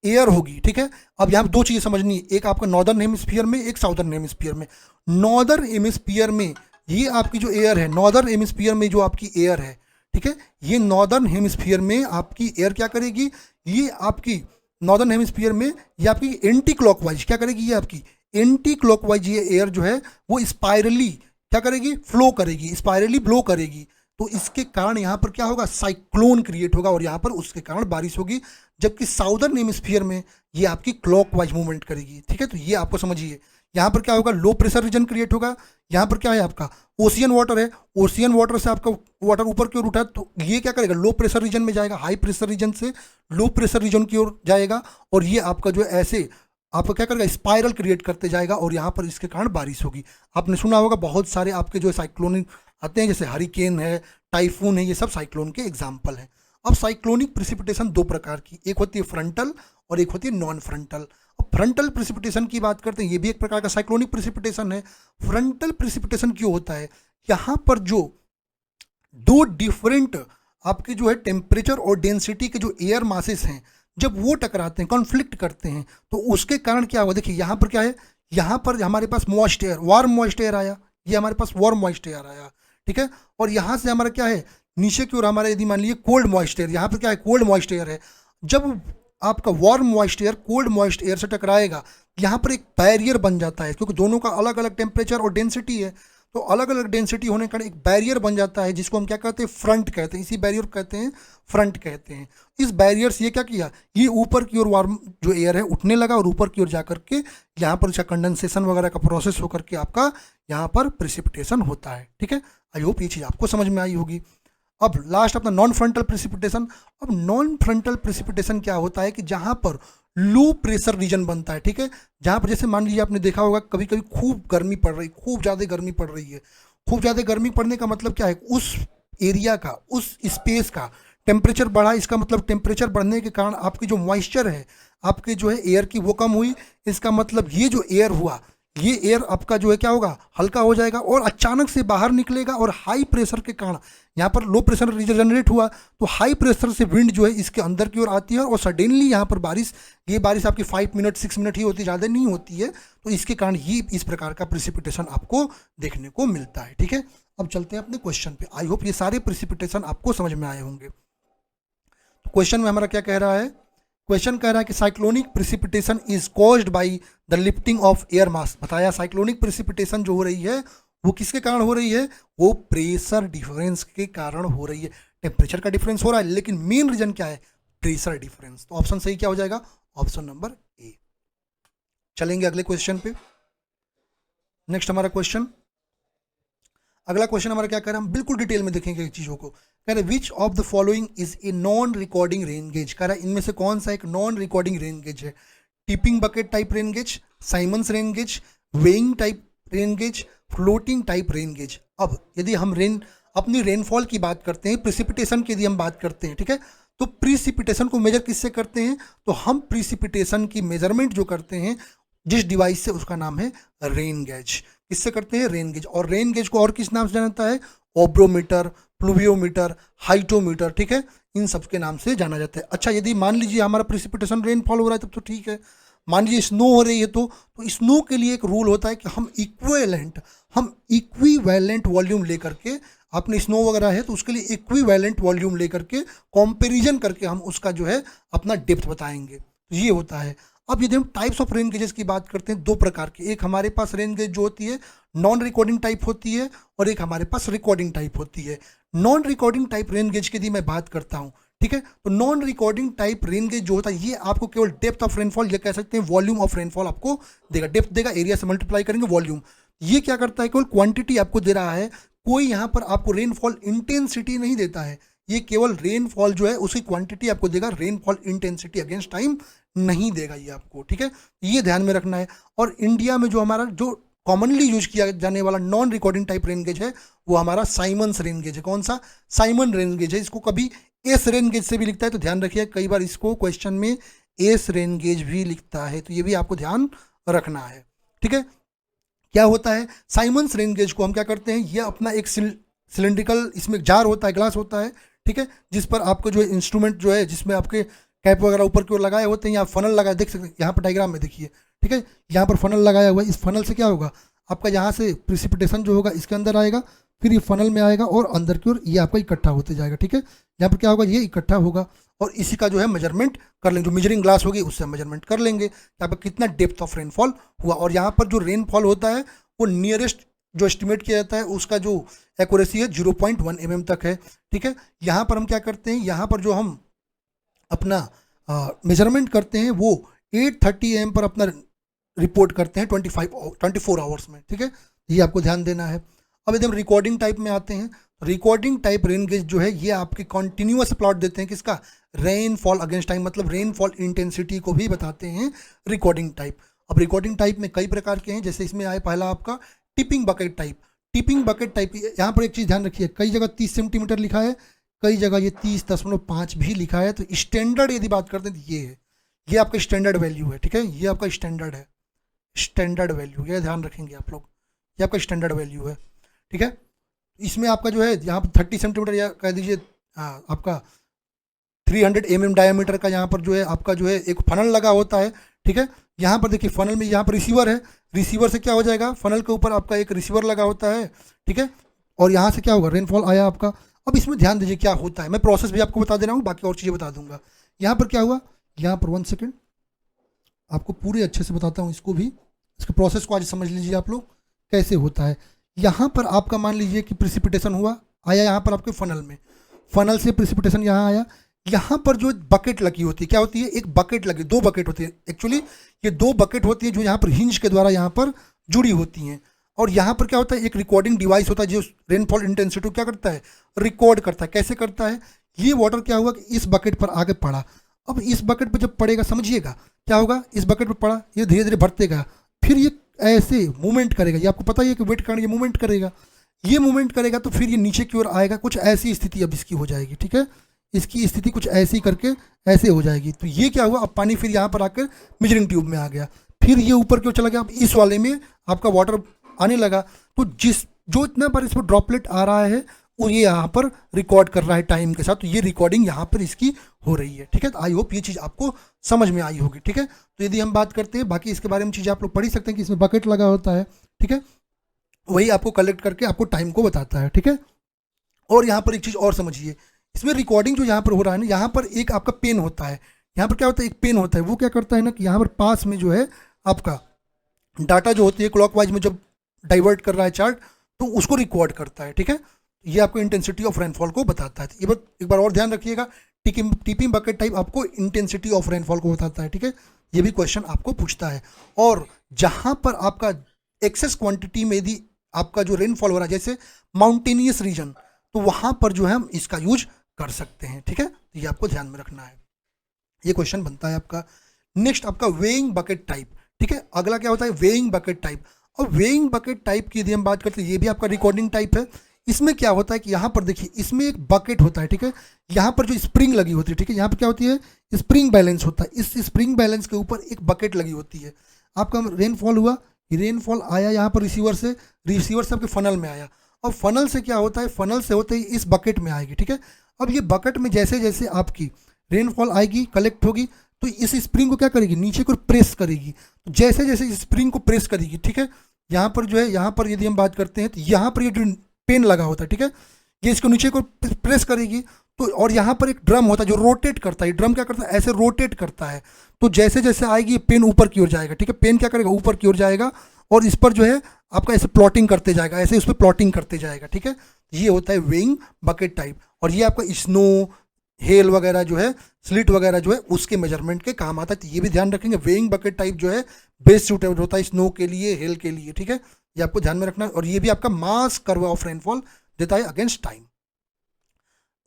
एयर होगी, ठीक है, अब यहाँ दो चीज़ें समझनी है, एक आपका नॉर्दर्न हेमिस्फीयर में, एक साउदर्न हेमिस्फीयर में। नॉर्दर्न हेमिस्फीयर में ये आपकी जो एयर है, नॉर्दर्न हेमिस्फीयर में जो आपकी एयर है, ठीक है, ये नॉर्दर्न हेमिस्फीयर में आपकी एयर क्या करेगी, ये आपकी नॉर्दर्न हेमिस्फीयर में ये आपकी एंटी क्लॉकवाइज क्या करेगी, ये आपकी एंटी क्लॉकवाइज ये एयर जो है वो स्पाइरली क्या करेगी, फ्लो करेगी, स्पाइरली ब्लो करेगी। तो इसके कारण यहाँ पर क्या होगा, साइक्लोन क्रिएट होगा और यहाँ पर उसके कारण बारिश होगी। जबकि साउदर्न हेमिस्फीयर में ये आपकी क्लॉकवाइज मूवमेंट करेगी। ठीक है, तो ये आपको समझिए। यहाँ पर क्या होगा, लो प्रेशर रीजन क्रिएट होगा। यहाँ पर क्या है आपका ओशियन वाटर है, ओशियन वाटर से आपका वाटर ऊपर की ओर उठा, तो ये क्या करेगा, लो प्रेशर रीजन में जाएगा, हाई प्रेशर रीजन से लो प्रेशर रीजन की ओर जाएगा और ये आपका जो ऐसे आपको क्या करेगा, स्पाइरल क्रिएट करते जाएगा और यहाँ पर इसके कारण बारिश होगी। आपने सुना होगा बहुत सारे आपके जो साइक्लोन आते हैं, जैसे हरिकेन है, टाइफून है, ये सब साइक्लोन के एग्जाम्पल हैं। अब साइक्लोनिक प्रेसिपिटेशन दो प्रकार की, एक होती है फ्रंटल और एक होती है नॉन फ्रंटल। अब फ्रंटल प्रेसिपिटेशन की बात करते हैं, ये भी एक प्रकार का साइक्लोनिक प्रेसिपिटेशन है। फ्रंटल प्रेसिपिटेशन क्यों होता है, यहाँ पर जो दो डिफरेंट आपके जो है टेम्परेचर और डेंसिटी के जो एयर मासेस हैं, जब वो टकराते हैं, कॉन्फ्लिक्ट करते हैं, तो उसके कारण क्या हुआ, देखिए यहाँ पर क्या है, यहाँ पर हमारे पास moist air, warm moist air आया, ये हमारे पास वार्म मॉइस्ट एयर आया, ठीक है, और यहाँ से हमारा क्या है, नीचे की ओर हमारा यदि मान लीजिए कोल्ड मॉइस्ट एयर, यहाँ पर क्या है, कोल्ड मॉइस्ट एयर है। जब आपका warm moist air cold moist air से टकराएगा, यहाँ पर एक बैरियर बन जाता है, क्योंकि दोनों का अलग अलग टेम्परेचर और डेंसिटी है। तो अलग अलग डेंसिटी होने के कारण एक बैरियर बन जाता है जिसको हम क्या कहते हैं, फ्रंट कहते हैं। इसी बैरियर को कहते हैं फ्रंट कहते हैं। इस बैरियर से ये क्या किया, ये ऊपर की ओर वार्म जो एयर है उठने लगा और ऊपर की ओर जा करके यहाँ पर कंडेंसेशन वगैरह का प्रोसेस होकर के आपका यहाँ पर प्रिसिपिटेशन होता है। ठीक है, आई होप ये चीज़ आपको समझ में आई होगी। अब लास्ट अपना नॉन फ्रंटल प्रिसिपिटेशन। अब नॉन फ्रंटल प्रिसिपिटेशन क्या होता है कि जहाँ पर लो प्रेशर रीजन बनता है। ठीक है, जहाँ पर जैसे मान लीजिए आपने देखा होगा कभी कभी खूब गर्मी पड़ रही, खूब ज़्यादा गर्मी पड़ रही है। खूब ज़्यादा गर्मी पड़ने का मतलब क्या है, उस एरिया का, उस स्पेस का टेम्परेचर बढ़ा। इसका मतलब टेम्परेचर बढ़ने के कारण आपकी जो मॉइस्चर है, आपके जो है एयर की, वो कम हुई। इसका मतलब ये जो एयर हुआ, ये एयर आपका जो है क्या होगा, हल्का हो जाएगा और अचानक से बाहर निकलेगा। और हाई प्रेशर के कारण यहाँ पर लो प्रेशर जनरेट हुआ, तो हाई प्रेशर से विंड जो है इसके अंदर की ओर आती है और सडनली यहाँ पर बारिश, ये बारिश आपकी 5 मिनट 6 मिनट ही होती है, ज़्यादा नहीं होती है। तो इसके कारण ही इस प्रकार का प्रिसिपिटेशन आपको देखने को मिलता है। ठीक है, अब चलते हैं अपने क्वेश्चन पे। आई होप ये सारे प्रिसिपिटेशन आपको समझ में आए होंगे। तो क्वेश्चन में हमारा क्या कह रहा है, क्वेश्चन कह रहा है कि cyclonic precipitation is caused by the lifting of air mass. बताया साइक्लोनिक प्रिसिपिटेशन जो हो रही है वो किसके कारण हो रही है, वो प्रेशर डिफरेंस के कारण हो रही है। टेम्परेचर का डिफरेंस हो रहा है लेकिन मेन रीजन क्या है, प्रेशर डिफरेंस। तो ऑप्शन सही क्या हो जाएगा, ऑप्शन नंबर ए। चलेंगे अगले क्वेश्चन पे। नेक्स्ट हमारा क्वेश्चन, अगला क्वेश्चन हमारा क्या कह रहा है, हम बिल्कुल डिटेल में देखेंगे चीज़ों को। कह रहे which of the following is a non recording rain gauge. कह रहा है इनमें से कौन सा एक नॉन रिकॉर्डिंग रेन गेज है। Tipping bucket type rain gauge, Symons rain gauge, weighing type rain gauge, floating type rain gauge. अब यदि हम अपनी रेनफॉल की बात करते हैं, प्रिसिपिटेशन की यदि हम बात करते हैं, ठीक है, तो प्रिसिपिटेशन को मेजर किससे करते हैं, तो हम प्रिसिपिटेशन की मेजरमेंट जो करते हैं जिस डिवाइस से, उसका नाम है रेन गेज। किससे करते हैं, रेन गेज। और रेन गेज को और किस नाम से जाना जाता है, ओब्रोमीटर, प्लूवियोमीटर, हाइटोमीटर। ठीक है, इन सब के नाम से जाना जाता है। अच्छा, यदि मान लीजिए हमारा प्रिसिपिटेशन रेनफॉल हो रहा है तब तो ठीक है। मान लीजिए स्नो हो रही है तो स्नो के लिए एक रूल होता है कि हम इक्विवेलेंट वॉल्यूम लेकर के, अपने स्नो वगैरह है तो उसके लिए इक्विवेलेंट वॉल्यूम लेकर के कंपैरिजन करके हम उसका जो है अपना डेप्थ बताएंगे। तो ये होता है। अब यदि हम टाइप्स ऑफ रेन गेजेस की बात करते हैं, दो प्रकार की, एक हमारे पास रेन गेज जो होती है नॉन रिकॉर्डिंग टाइप होती है और एक हमारे पास रिकॉर्डिंग टाइप होती है। Non recording type rain gauge की यदि मैं बात करता हूँ, ठीक है, तो non recording type rain gauge जो होता है ये आपको केवल डेप्थ ऑफ रेनफॉल, ये कह सकते हैं वॉल्यूम ऑफ रेनफॉल आपको देगा। डेप्थ देगा, एरिया से मल्टीप्लाई करेंगे वॉल्यूम। ये क्या करता है, केवल क्वांटिटी आपको दे रहा है, कोई यहाँ पर आपको रेनफॉल इंटेंसिटी नहीं देता है। ये केवल रेनफॉल जो है उसकी क्वांटिटी आपको देगा, रेनफॉल इंटेंसिटी अगेंस्ट टाइम नहीं देगा ये आपको। ठीक है, ये ध्यान में रखना है। और इंडिया में जो हमारा जो कॉमनली यूज किया जाने वाला non recording type rain gauge है वो हमारा साइमंस रेन गेज है। कौन सा, साइमन रेन गेज है। इसको कभी एस रेन गेज से भी लिखता है, तो ध्यान रखिए कई बार इसको क्वेश्चन में एस रेन गेज भी लिखता है, तो ये भी आपको ध्यान रखना है। ठीक है, क्या होता है, साइमंस रेन गेज को हम क्या करते हैं, ये अपना एक सिलेंड्रिकल इसमें जार होता है, ग्लास होता है, ठीक है, जिस पर आपको जो है इंस्ट्रूमेंट जो है जिसमें आपके कैप वगैरह ऊपर की ओर लगाए होते हैं, यहाँ फनल लगाए, देख सकते हैं यहाँ पर डायग्राम में देखिए। ठीक है, यहाँ पर फनल लगाया हुआ है। इस फनल से क्या होगा, आपका यहाँ से प्रिसिपिटेशन जो होगा इसके अंदर आएगा, फिर ये फनल में आएगा और अंदर की ओर ये आपका इकट्ठा होते जाएगा। ठीक है, यहाँ पर क्या होगा, ये इकट्ठा होगा और इसी का जो है मेजरमेंट कर लेंगे, जो मेजरिंग ग्लास होगी उससे मेजरमेंट कर लेंगे यहाँ पर कितना डेप्थ ऑफ रेनफॉल हुआ। और यहाँ पर जो रेनफॉल होता है वो नियरेस्ट जो एस्टिमेट किया जाता है उसका जो एक्यूरेसी है 0.1 mm तक है। ठीक है, यहाँ पर हम क्या करते हैं, यहाँ पर जो हम अपना मेजरमेंट करते हैं वो 8:30 AM पर अपना रिपोर्ट करते हैं 24 आवर्स में। ठीक है, ये आपको ध्यान देना है। अब यदि हम रिकॉर्डिंग टाइप में आते हैं, रिकॉर्डिंग टाइप रेन गेज जो है ये आपके कॉन्टिन्यूअस प्लॉट देते हैं किसका, रेनफॉल अगेंस्ट टाइम, मतलब रेनफॉल इंटेंसिटी को भी बताते हैं रिकॉर्डिंग टाइप। अब रिकॉर्डिंग टाइप में कई प्रकार के हैं, जैसे इसमें आए पहला आपका tipping bucket type. Tipping bucket type, यहाँ पर एक चीज़ ध्यान रखिए, कई जगह 30 सेंटीमीटर लिखा है, कई जगह ये 30.5 भी लिखा है। तो स्टैंडर्ड यदि बात करते हैं तो ये है, ये आपका स्टैंडर्ड वैल्यू है। ठीक है, ये आपका स्टैंडर्ड है, स्टैंडर्ड वैल्यू, ये ध्यान रखेंगे आप लोग, ये आपका स्टैंडर्ड वैल्यू है। ठीक है, इसमें आपका जो है यहाँ पर 30 सेंटीमीटर या कह दीजिए आपका 300 mm डायमीटर का यहाँ पर जो है आपका जो है एक फनल लगा होता है। ठीक है, यहाँ पर देखिए फनल में यहाँ पर रिसीवर है, रिसीवर से क्या हो जाएगा, फनल के ऊपर आपका एक रिसीवर लगा होता है। ठीक है, और यहाँ से क्या होगा, रेनफॉल आया आपका। अब इसमें ध्यान दीजिए क्या होता है, मैं प्रोसेस भी आपको बता दे रहा हूँ, बाकी और चीज़ें बता दूंगा। यहाँ पर क्या हुआ, यहाँ पर 1 सेकेंड आपको पूरे अच्छे से बताता हूँ, इसको भी, इसके प्रोसेस को आज समझ लीजिए आप लोग कैसे होता है। यहाँ पर आपका मान लीजिए कि प्रिसिपिटेशन हुआ, आया यहाँ पर आपके फनल में, फनल से प्रिसिपिटेशन यहाँ आया, यहाँ पर जो बकेट लगी होती है, क्या होती है, एक बकेट लगी, दो बकेट होती है एक्चुअली, ये दो बकेट होती है जो यहाँ पर हिंज के द्वारा यहाँ पर जुड़ी होती हैं। और यहाँ पर क्या होता है, एक रिकॉर्डिंग डिवाइस होता है जो रेनफॉल इंटेंसिटी क्या करता है, रिकॉर्ड करता है। कैसे करता है, ये वाटर क्या हुआ कि इस बकेट पर आगे पड़ा, अब इस बकेट पर जब पड़ेगा समझिएगा क्या होगा, इस बकेट पर पड़ा, ये धीरे धीरे भरते गया, फिर ये ऐसे मूवमेंट करेगा, ये आपको पता ही है कि वेट कारण ये मूवमेंट करेगा, ये मूवमेंट करेगा तो फिर ये नीचे की ओर आएगा, कुछ ऐसी स्थिति अब इसकी हो जाएगी, ठीक है, इसकी स्थिति कुछ ऐसी करके ऐसे हो जाएगी। तो ये क्या हुआ, अब पानी फिर यहाँ पर आकर मेजरिंग ट्यूब में आ गया, फिर ये ऊपर की ओर चला गया, अब इस वाले में आपका वाटर आने लगा, तो जो इतना पर इस पर ड्रॉपलेट आ रहा है वो ये यहाँ पर रिकॉर्ड कर रहा है टाइम के साथ, तो ये रिकॉर्डिंग यहाँ पर इसकी हो रही है, ठीक है। तो आई होप ये चीज़ आपको समझ में आई होगी, ठीक है। तो यदि हम बात करते हैं बाकी इसके बारे में चीज़ें आप लोग पढ़ ही सकते हैं कि इसमें बकेट लगा होता है, ठीक है, वही आपको कलेक्ट करके आपको टाइम को बताता है, ठीक है। और यहाँ पर एक चीज़ और समझिए, इसमें रिकॉर्डिंग जो यहाँ पर हो रहा है ना, यहाँ पर एक आपका पेन होता है, यहाँ पर क्या होता है, एक पेन होता है, वो क्या करता है ना कि यहाँ पर पास में जो है आपका डाटा जो होती है क्लॉकवाइज में जब डाइवर्ट कर रहा है चार्ट, तो उसको रिकॉर्ड करता है, ठीक है। ये आपको इंटेंसिटी ऑफ रेनफॉल को बताता है। ये बात एक बार और ध्यान रखिएगा, टीपी बकेट टाइप आपको इंटेंसिटी ऑफ रेनफॉल को बताता है, ठीक है। ये भी क्वेश्चन आपको पूछता है। और जहाँ पर आपका एक्सेस क्वांटिटी में यदि आपका जो रेनफॉल हो रहा है जैसे माउंटेनियस रीजन, तो वहाँ पर जो है हम इसका यूज कर सकते हैं, ठीक है। तो ये आपको ध्यान में रखना है, ये क्वेश्चन बनता है आपका। नेक्स्ट आपका वेइंग बकेट टाइप, ठीक है। अगला क्या होता है, वेइंग बकेट टाइप। और वेइंग बकेट टाइप की यदि हम बात करते हैं, ये भी आपका रिकॉर्डिंग टाइप है। इसमें क्या होता है कि यहाँ पर देखिए, इसमें एक बकेट होता है, ठीक है, यहाँ पर जो स्प्रिंग लगी होती है, ठीक है, यहाँ पर क्या होती है, स्प्रिंग बैलेंस होता है, इस स्प्रिंग बैलेंस के ऊपर एक बकेट लगी होती है। आपका रेनफॉल हुआ, रेनफॉल आया यहाँ पर रिसीवर से आपके फनल में आया, और फनल से क्या होता है, फनल से होते ही इस बकेट में आएगी, ठीक है। अब ये बकेट में जैसे जैसे आपकी रेनफॉल आएगी, कलेक्ट होगी, तो इस स्प्रिंग को क्या करेगी, नीचे को प्रेस करेगी, तो जैसे जैसे इस स्प्रिंग को प्रेस करेगी, ठीक है, यहाँ पर जो है, यहाँ पर यदि हम बात करते हैं तो यहाँ पर ये जो पेन लगा होता है, ठीक है, ये इसको नीचे को प्रेस करेगी, तो और यहाँ पर एक ड्रम होता है जो रोटेट करता है, ड्रम क्या करता है, ऐसे रोटेट करता है, तो जैसे जैसे आएगी ये पेन ऊपर की ओर जाएगा, ठीक है, पेन क्या करेगा, ऊपर की ओर जाएगा, और इस पर जो है आपका ऐसे प्लॉटिंग करते जाएगा, ऐसे उस पर प्लॉटिंग करते जाएगा, ठीक है। ये होता है वेइंग बकेट टाइप। और ये आपका स्नो, हेल वगैरह जो है, स्लिट वगैरह जो है, उसके मेजरमेंट के काम आता है। तो ये भी ध्यान रखेंगे, वेइंग बकेट टाइप जो है बेस्ट सूटेबल होता है स्नो के लिए, हेल के लिए, ठीक है, ये आपको ध्यान में रखना है। और ये भी आपका मास कर्व ऑफ रेनफॉल देता है अगेंस्ट टाइम।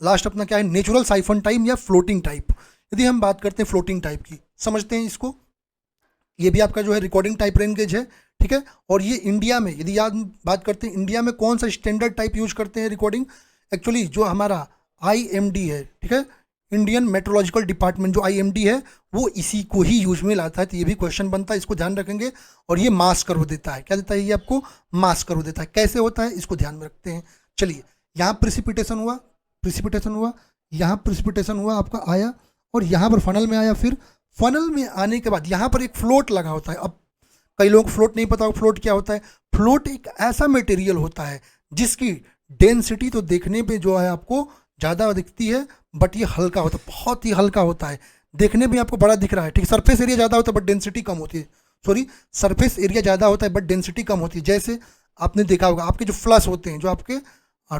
लास्ट अपना क्या है, नेचुरल साइफन टाइम या फ्लोटिंग टाइप। यदि हम बात करते हैं फ्लोटिंग टाइप की, समझते हैं इसको, ये भी आपका जो है रिकॉर्डिंग टाइप रेन गेज है, ठीक है। और ये इंडिया में यदि याद बात करते हैं, इंडिया में कौन सा स्टैंडर्ड टाइप यूज करते हैं रिकॉर्डिंग, एक्चुअली जो हमारा IMD है, ठीक है, इंडियन मेट्रोलॉजिकल डिपार्टमेंट जो IMD है, वो इसी को ही यूज में लाता है। तो ये भी क्वेश्चन बनता है, इसको ध्यान रखेंगे। और ये मास कर्व देता है, क्या देता है, ये आपको मास कर्व देता है। कैसे होता है, इसको ध्यान में रखते हैं। चलिए, यहाँ प्रिसिपिटेशन हुआ, यहाँ प्रिसिपिटेशन हुआ आपका आया, और यहाँ पर फनल में आया, फिर फनल में आने के बाद यहाँ पर एक फ्लोट लगा होता है। अब कई लोगों को फ्लोट नहीं पता हो, फ्लोट क्या होता है। फ्लोट एक ऐसा मटेरियल होता है जिसकी डेंसिटी तो देखने पे जो है आपको ज़्यादा दिखती है, बट ये हल्का होता है, बहुत ही हल्का होता है, देखने में आपको बड़ा दिख रहा है, ठीक है। सरफेस एरिया ज़्यादा होता है बट डेंसिटी कम होती है, सरफेस एरिया ज़्यादा होता है बट डेंसिटी कम होती है। जैसे आपने देखा होगा, आपके जो फ्लश होते हैं, जो आपके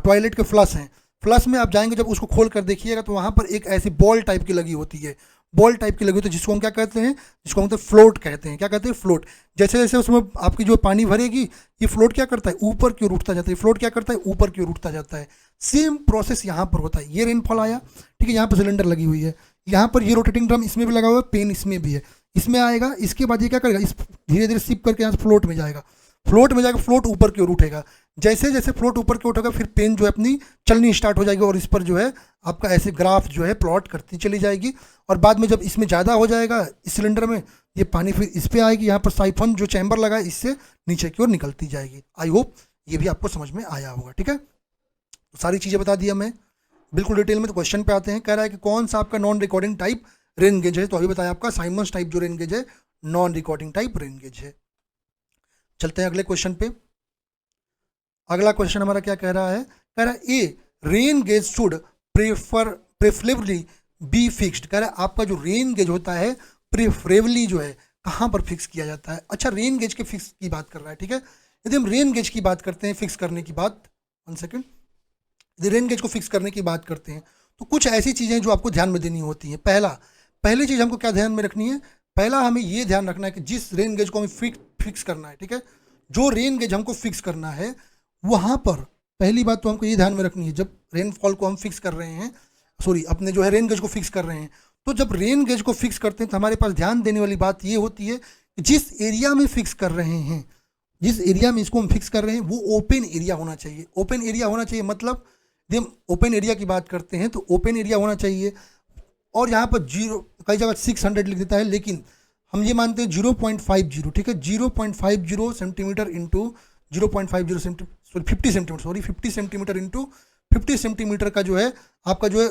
टॉयलेट के फ्लश हैं, फ्लश में आप जाएंगे, जब उसको खोल कर देखिएगा तो वहाँ पर एक ऐसी बॉल टाइप की लगी होती है, बॉल टाइप की लगी होती है, जिसको हम क्या कहते हैं, जिसको हम फ्लोट कहते हैं। क्या कहते हैं, फ्लोट। जैसे जैसे उसमें आपकी जो पानी भरेगी, ये फ्लोट क्या करता है, ऊपर की ओर उठता जाता है, फ्लोट क्या करता है, ऊपर की ओर उठता जाता है। सेम प्रोसेस यहाँ पर होता है। ये रेनफॉल आया, ठीक है, यहाँ पर सिलेंडर लगी हुई है, यहाँ पर ये रोटेटिंग ड्रम इसमें भी लगा हुआ है, पेन इसमें भी है, इसमें आएगा, इसके बाद ये क्या करेगा, इस धीरे धीरे सिप करके यहाँ से फ्लोट में जाएगा, फ्लोट ऊपर की ओर उठेगा। जैसे जैसे फ्लोट ऊपर की ओर उठेगा, फिर पेन जो है अपनी चलनी स्टार्ट हो जाएगी, और इस पर जो है आपका ऐसे ग्राफ जो है प्लॉट करती चली जाएगी। और बाद में जब इसमें ज़्यादा हो जाएगा इस सिलेंडर में, ये पानी फिर इस पर आएगी, यहाँ पर साइफन जो चैम्बर लगा है, इससे नीचे की ओर निकलती जाएगी। आई होप ये भी आपको समझ में आया होगा, ठीक है। तो सारी चीज़ें बता दिया मैं बिल्कुल डिटेल में। तो क्वेश्चन पे आते हैं, कह रहा है कि कौन सा आपका non recording type rain gauge है। तो अभी बताया आपका साइमंस टाइप जो रेन गेज है, non recording type rain gauge है। चलते हैं अगले क्वेश्चन पे। अगला क्वेश्चन हमारा क्या कह रहा है, कह रहा है a rain gauge should preferably be fixed. कह रहा है आपका जो रेन गेज होता है प्रेफरेबली जो है कहाँ पर फिक्स किया जाता है। अच्छा, रेन गेज के फिक्स की बात कर रहा है, ठीक है। यदि हम रेन गेज की बात करते हैं फिक्स करने की बात, 1 सेकेंड, यदि रेन गेज को फिक्स करने की बात करते हैं तो कुछ ऐसी चीज़ें जो आपको ध्यान में देनी होती हैं। पहली चीज़ हमको क्या ध्यान में रखनी है, पहला हमें ये ध्यान रखना है कि जिस रेन गेज को हमें फिक्स करना है, ठीक है, जो रेन गेज हमको फिक्स करना है वहाँ पर पहली बात तो हमको ये ध्यान में रखनी है, जब रेनफॉल को हम फिक्स कर रहे हैं, सॉरी अपने जो है रेन गेज को फिक्स कर रहे हैं, तो जब रेन गेज को फिक्स करते हैं तो हमारे पास ध्यान देने वाली बात ये होती है कि जिस एरिया में फिक्स कर रहे हैं, जिस एरिया में इसको हम फिक्स कर रहे हैं वो ओपन एरिया होना चाहिए। ओपन एरिया होना चाहिए मतलब यदि हम ओपन एरिया की बात करते हैं तो ओपन एरिया होना चाहिए, और यहाँ पर 0, कई जगह 600 लिख देता है, लेकिन हम ये मानते हैं 0.50, ठीक है, 0.50 centimetre into 0.50 centimetre, 50 centimetre into 50 centimetre का जो है आपका जो है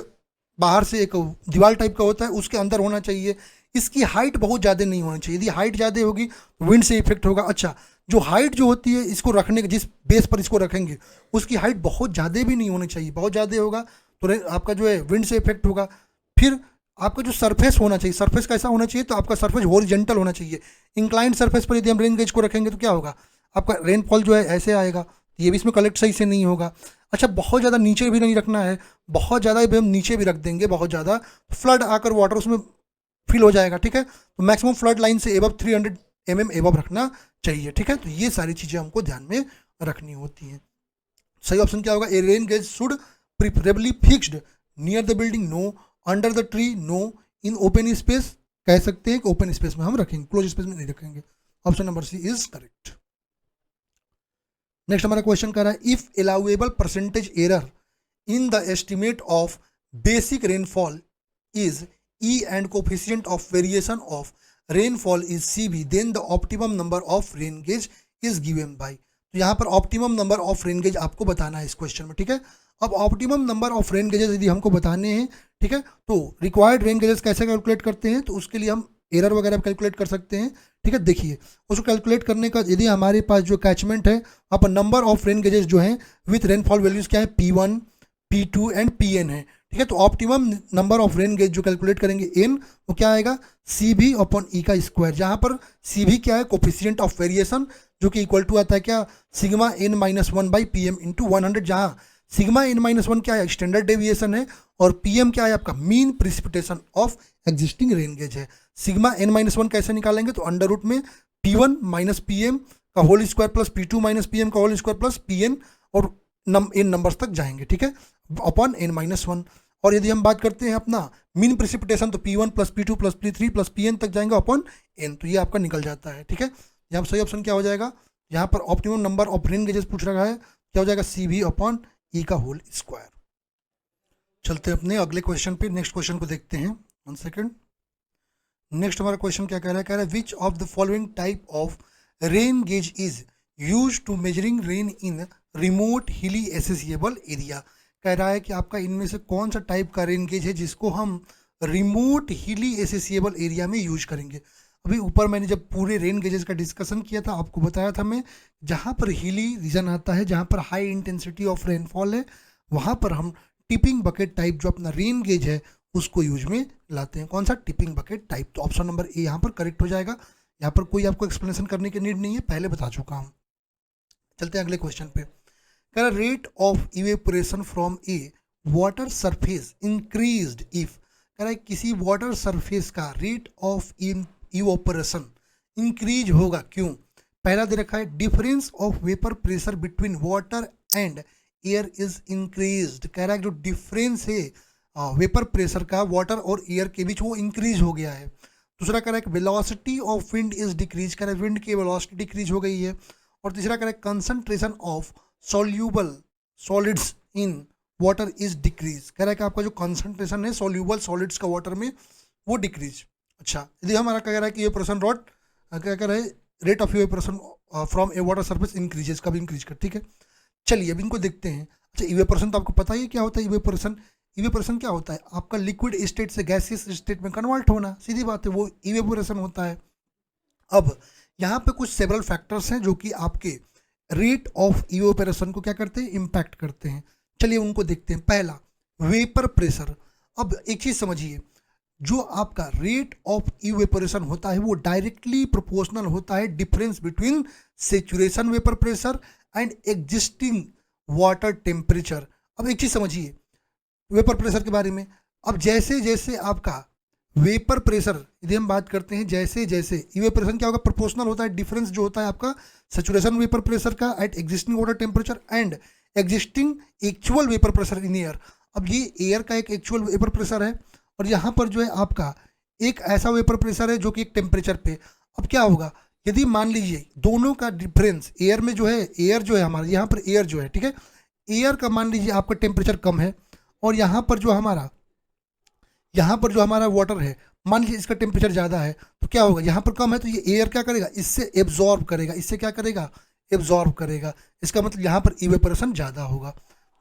बाहर से एक दीवार टाइप का होता है, उसके अंदर होना चाहिए। इसकी हाइट बहुत ज़्यादा नहीं होनी चाहिए, यदि हाइट ज़्यादा होगी तो विंड से इफेक्ट होगा। अच्छा, जो हाइट जो होती है इसको रखने के, जिस बेस पर इसको रखेंगे उसकी हाइट बहुत ज़्यादा भी नहीं होनी चाहिए, बहुत ज़्यादा होगा तो आपका जो है विंड से इफेक्ट होगा। फिर आपका जो सरफेस होना चाहिए, सरफेस कैसा होना चाहिए, तो आपका सरफेस हॉरिजॉन्टल होना चाहिए। इंक्लाइंड सरफेस पर यदि हम रेन गेज को रखेंगे तो क्या होगा, आपका रेनफॉल जो है ऐसे आएगा, ये भी इसमें कलेक्ट सही से नहीं होगा। अच्छा, बहुत ज़्यादा नीचे भी नहीं रखना है, बहुत ज़्यादा भी हम नीचे भी रख देंगे बहुत ज़्यादा, फ्लड आकर वाटर उसमें फिल हो जाएगा, ठीक है। तो मैक्सिमम फ्लड लाइन से एबव 300 mm एबव रखना चाहिए, ठीक है। तो ये सारी चीज़ें हमको ध्यान में रखनी होती हैं। सही ऑप्शन क्या होगा, a rain gauge should preferably fixed near the building, no, under the tree, no, in open space, कह सकते हैं कि ओपन स्पेस में हम रखेंगे, क्लोज स्पेस में नहीं रखेंगे। Option number C is correct. Next हमारा क्वेश्चन कर रहा है, if allowable percentage error in the estimate of basic rainfall is E and coefficient of variation of rainfall is CB, then the optimum number of rain gauge is given by। तो यहाँ पर optimum number of rain gauge आपको बताना है इस question में, ठीक है। अब optimum number of rain gauges यदि हमको बताने हैं, ठीक है, तो रिक्वायर्ड रेन गेजेस कैसे कैलकुलेट करते हैं, तो उसके लिए हम एरर वगैरह कैलकुलेट कर सकते हैं, ठीक है। देखिए, उसको कैलकुलेट करने का यदि हमारे पास जो कैचमेंट है, वहाँ पर नंबर ऑफ रेन गेजेस जो हैं विथ रेनफॉल वैल्यूज क्या है, P1, P2 एंड Pn है, ठीक है। तो optimum number of rain gauge जो कैलकुलेट करेंगे n, वो क्या आएगा, CB अपॉन E का स्क्वायर, जहाँ पर CB क्या है, कोफिशिएंट ऑफ वेरिएशन, जो कि इक्वल टू आता है क्या, sigma n-1 by PM into 100, जहाँ सिग्मा n-1 क्या है, स्टैंडर्ड डेविएशन है, और PM क्या है आपका mean precipitation of existing rain gauge है। सिग्मा n-1 कैसे निकालेंगे, तो अंडर रूट में P1 माइनस PM का whole square plus P2 minus PM का होल स्क्वायर प्लस PN, और इन नंबर्स तक जाएंगे, ठीक है, अपॉन n-1। और यदि हम बात करते हैं अपना मीन प्रेसिपिटेशन, तो P1 plus P2 plus P3 plus Pn तक जाएंगे अपॉन n, तो ये आपका निकल जाता है, ठीक है। यहाँ सही ऑप्शन क्या हो जाएगा, यहाँ पर optimum number of rain gauges पूछ रहा है, क्या हो जाएगा, CB अपॉन E का होल स्क्वायर। चलते हैं अपने अगले क्वेश्चन पे, नेक्स्ट क्वेश्चन को देखते हैं, 1 सेकेंड। नेक्स्ट हमारा क्वेश्चन क्या कह रहा है, which of the following type of rain gauge is use to measuring rain in remote hilly accessible area. कह रहा है कि आपका इनमें से कौन सा टाइप का रेन गेज है जिसको हम रिमोट हिली एसेसिएबल एरिया में यूज करेंगे। अभी ऊपर मैंने जब पूरे रेन गेजेस का डिस्कशन किया था, आपको बताया था मैं, जहाँ पर हिली रीजन आता है, जहाँ पर हाई इंटेंसिटी ऑफ रेनफॉल है, वहाँ पर हम टिपिंग बकेट टाइप जो अपना रेन गेज है उसको यूज में लाते हैं। कौन सा, टिपिंग बकेट टाइप। तो ऑप्शन नंबर ए यहाँ पर करेक्ट हो जाएगा। यहाँ पर कोई आपको एक्सप्लेनेशन करने की नीड नहीं है, पहले बता चुका हूँ। चलते हैं अगले क्वेश्चन पे। कह रहा rate of evaporation from A water surface increased if, कह रहा है किसी वाटर सरफेस का रेट ऑफ इवेपोरेशन इंक्रीज होगा, क्यों। पहला दे रखा है difference of vapour pressure between water and air is increased, कह रहा है जो डिफरेंस है वेपर प्रेशर का वाटर और एयर के बीच वो इंक्रीज हो गया है। दूसरा कह रहा है velocity of wind is decrease, कह रहा है विंड की वेलोसिटी डिक्रीज हो गई है। और तीसरा कह रहा है concentration of soluble solids in water is decrease, कह रहा है कि आपका जो कंसंट्रेशन है सॉल्यूबल सॉलिड्स का वाटर में वो डिक्रीज। अच्छा, यदि हमारा कह रहा है कि इवेपोरेशन क्या कह रहा है, rate of evaporation from A water surface increases, कभी इंक्रीज कर, ठीक है। चलिए अब इनको देखते हैं। अच्छा, इवेपोरेशन तो आपको पता ही क्या होता है, इवेपोरेशन क्या होता है, आपका लिक्विड स्टेट से गैसियस स्टेट में कन्वर्ट होना, सीधी बात है, वो इवेपोरेशन होता है। अब यहाँ पे कुछ सेवरल फैक्टर्स हैं जो कि आपके रेट ऑफ इवेपोरेशन को क्या करते हैं, इम्पैक्ट करते हैं। चलिए उनको देखते हैं। पहला, वेपर प्रेशर। अब एक चीज़ समझिए, जो आपका रेट ऑफ इवेपोरेशन होता है वो डायरेक्टली प्रोपोर्शनल होता है difference between saturation vapour pressure and existing water temperature. अब एक चीज़ समझिए वेपर प्रेशर के बारे में। अब जैसे जैसे आपका वेपर प्रेशर यदि हम बात करते हैं, जैसे जैसे इवेपोरेशन क्या होगा, प्रोपोर्शनल होता है डिफरेंस जो होता है आपका सेचुरेशन वेपर प्रेशर का at existing water temperature and existing actual vapour pressure in air. अब ये एयर का एक एक्चुअल वेपर प्रेशर है और यहाँ पर जो है आपका एक ऐसा वेपर प्रेशर है जो कि एक टेम्परेचर पे। अब क्या होगा यदि मान लीजिए दोनों का डिफरेंस एयर में जो है, एयर जो है हमारा यहाँ पर एयर जो है, ठीक है, एयर का मान लीजिए आपका टेम्परेचर कम है और यहाँ पर जो हमारा वाटर है मान लीजिए इसका टेम्परेचर ज़्यादा है, तो क्या होगा यहाँ पर कम है तो ये एयर क्या करेगा, इससे एब्जॉर्ब करेगा, इससे क्या करेगा, एब्जॉर्ब करेगा। इसका मतलब यहाँ पर इवेपोरेशन ज़्यादा होगा।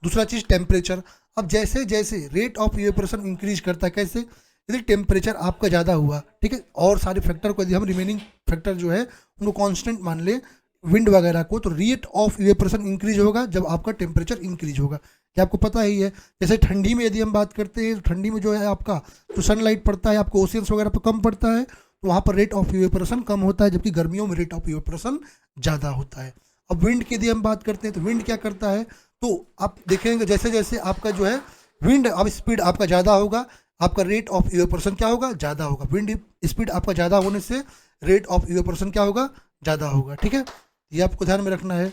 दूसरा चीज़ टेम्परेचर। अब जैसे जैसे रेट ऑफ इवेपोरेशन इंक्रीज करता है, कैसे, यदि टेम्परेचर आपका ज़्यादा हुआ, ठीक है, और सारे फैक्टर को यदि हम रिमेनिंग फैक्टर जो है उनको कांस्टेंट मान ले, विंड वगैरह को, तो रेट ऑफ इवेपोरेशन इंक्रीज होगा जब आपका टेम्परेचर इंक्रीज होगा। ये आपको पता ही है। जैसे ठंडी में यदि हम बात करते हैं तो ठंडी में जो है आपका जो सनलाइट पड़ता है आपको ओशियंस वगैरह पर कम पड़ता है, तो वहाँ पर रेट ऑफ इवेपोरेशन कम होता है, जबकि गर्मियों में रेट ऑफ इवेपोरेशन ज़्यादा होता है। अब विंड की यदि हम बात करते हैं तो विंड क्या करता है, तो आप देखेंगे जैसे जैसे आपका जो है विंड अब स्पीड आपका ज़्यादा होगा, आपका रेट ऑफ इवेपोरेशन क्या होगा, ज़्यादा होगा। विंड स्पीड आपका ज़्यादा होने से रेट ऑफ इवेपोरेशन क्या होगा, ज़्यादा होगा। ठीक है, ये आपको ध्यान में रखना है।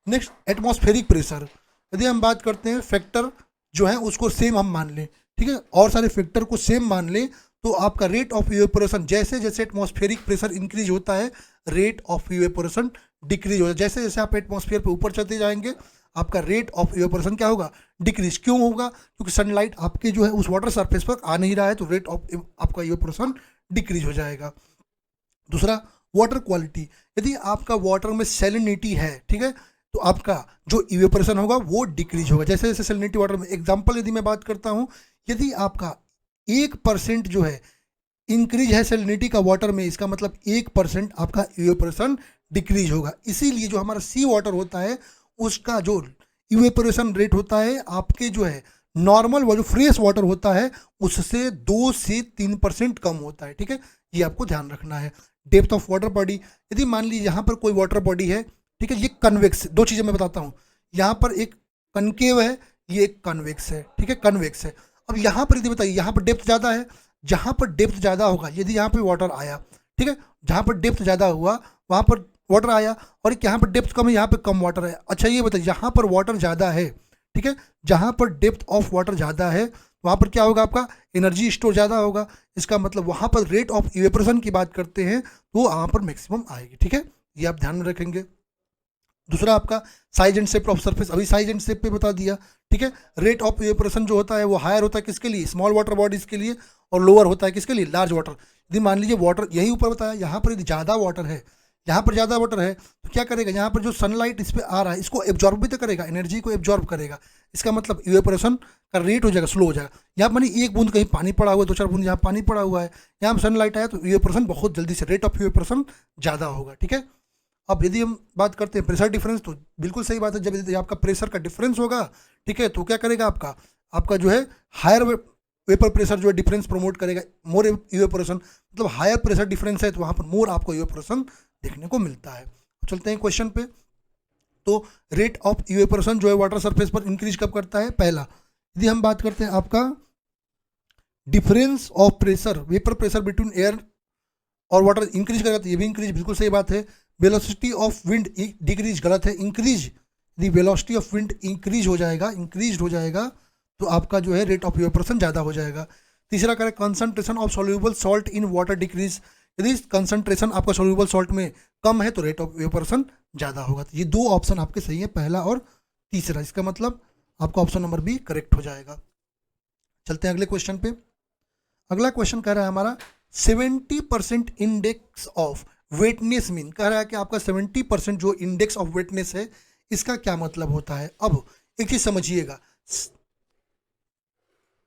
Next atmospheric pressure. यदि हम बात करते हैं फैक्टर जो है उसको सेम हम मान लें, ठीक है, और सारे फैक्टर को सेम मान लें, तो आपका रेट ऑफ इवेपोरेशन जैसे जैसे एटमॉस्फेरिक प्रेशर इंक्रीज होता है रेट ऑफ इवेपोरेशन डिक्रीज होता है। जैसे जैसे आप एटमॉस्फेयर पे ऊपर चलते जाएंगे आपका रेट ऑफ इवेपोरेशन क्या होगा, डिक्रीज। क्यों होगा, क्योंकि सनलाइट आपके जो है उस वाटर सरफेस पर आ नहीं रहा है, तो रेट ऑफ आपका इवेपोरेशन डिक्रीज हो जाएगा। दूसरा वाटर क्वालिटी। यदि आपका वाटर में सैलिनिटी है, ठीक है, तो आपका जो इवेपोरेशन होगा वो डिक्रीज होगा। जैसे जैसे सैलिनिटी वाटर में, एग्जांपल यदि मैं बात करता हूँ, यदि आपका 1% जो है इंक्रीज है सैलिनिटी का वाटर में, इसका मतलब 1% आपका इवेपोरेशन डिक्रीज होगा। इसीलिए जो हमारा सी वाटर होता है उसका जो इवेपोरेशन रेट होता है आपके जो है नॉर्मल वो जो फ्रेश वाटर होता है उससे 2 से 3% कम होता है। ठीक है, ये आपको ध्यान रखना है। Depth of water body. यदि मान लीजिए यहाँ पर कोई वाटर बॉडी है, ठीक है, ये कन्वेक्स, दो चीज़ें मैं बताता हूँ, यहाँ पर एक कनकेव है, ये एक कन्वेक्स है, ठीक है, कन्वेक्स है। अब यहाँ पर यदि बताइए यहाँ पर डेप्थ ज़्यादा है, जहाँ पर डेप्थ ज़्यादा होगा, यदि यहाँ पर वाटर आया, ठीक है, जहाँ पर डेप्थ ज़्यादा हुआ वहाँ पर वाटर आया, और यहाँ पर डेप्थ कम है यहाँ पर कम वाटर है। अच्छा ये बताइए यहाँ पर वाटर ज़्यादा है, ठीक है, जहाँ पर डेप्थ ऑफ वाटर ज़्यादा है वहाँ पर क्या होगा, आपका एनर्जी स्टोर ज़्यादा होगा। इसका मतलब वहाँ पर रेट ऑफ इवेपोरेशन की बात करते हैं तो वहाँ पर मैक्सिमम आएगी। ठीक है, ये आप ध्यान में रखेंगे। दूसरा आपका size and shape of surface, अभी साइज एंड शेप पे बता दिया। ठीक है, रेट ऑफ इवेपोरेशन जो होता है वो हायर होता है किसके लिए, स्मॉल वाटर बॉडीज़ के लिए, और लोअर होता है किसके लिए, लार्ज वाटर। यदि मान लीजिए वाटर यही ऊपर बताया, यहाँ पर यदि ज़्यादा वाटर है, यहाँ पर ज़्यादा वाटर है तो क्या करेगा, यहाँ पर जो सनलाइट इस पर आ रहा है इसको एब्जॉर्ब भी तो करेगा, एनर्जी को एब्जॉर्ब करेगा। इसका मतलब इवेपोरेशन का रेट हो जाएगा, स्लो हो जाएगा। यहाँ पर मानी एक बूंद कहीं पानी पड़ा हुआ है, 2-4 बूंद यहाँ पानी पड़ा हुआ है, यहाँ पर सनलाइट आया तो इवेपोरेशन बहुत जल्दी से, रेट ऑफ इवेपोरेशन ज़्यादा होगा। ठीक है, अब यदि हम बात करते हैं प्रेशर डिफरेंस, तो बिल्कुल सही बात है, जब यदि आपका प्रेशर का डिफरेंस होगा, ठीक है, तो क्या करेगा, आपका जो है हायर वेपर प्रेशर जो है डिफरेंस प्रमोट करेगा, मोर इवेपोरेशन, मतलब हायर प्रेशर डिफरेंस है तो वहाँ पर मोर आपको इवेपोरेशन देखने को मिलता है। चलते हैं क्वेश्चन पे। तो रेट ऑफ इवेपोरेशन जो है वाटर सरफेस पर इंक्रीज कब करता है, पहला यदि हम बात करते हैं आपका difference of pressure, vapour pressure between air और वाटर इंक्रीज करेगा, तो ये भी इंक्रीज, बिल्कुल सही बात है। वेलोसिटी ऑफ विंड डिक्रीज, गलत है, इंक्रीज। यदि वेलोसिटी ऑफ विंड इंक्रीज हो जाएगा तो आपका जो है रेट ऑफ इवेपोरेशन ज़्यादा हो जाएगा। तीसरा करें concentration of soluble salt in water decrease, यदि कंसंट्रेशन आपका सोल्यूबल सॉल्ट में कम है तो रेट ऑफ इवेपोरेशन ज़्यादा होगा। तो ये दो ऑप्शन आपके सही है, पहला और तीसरा, इसका मतलब आपका ऑप्शन नंबर बी करेक्ट हो जाएगा। चलते हैं अगले क्वेश्चन पे। अगला क्वेश्चन कह रहा है हमारा 70% इंडेक्स ऑफ वेटनेस मीन, कह रहा है कि आपका 70% जो इंडेक्स ऑफ वेटनेस है इसका क्या मतलब होता है। अब एक चीज समझिएगा,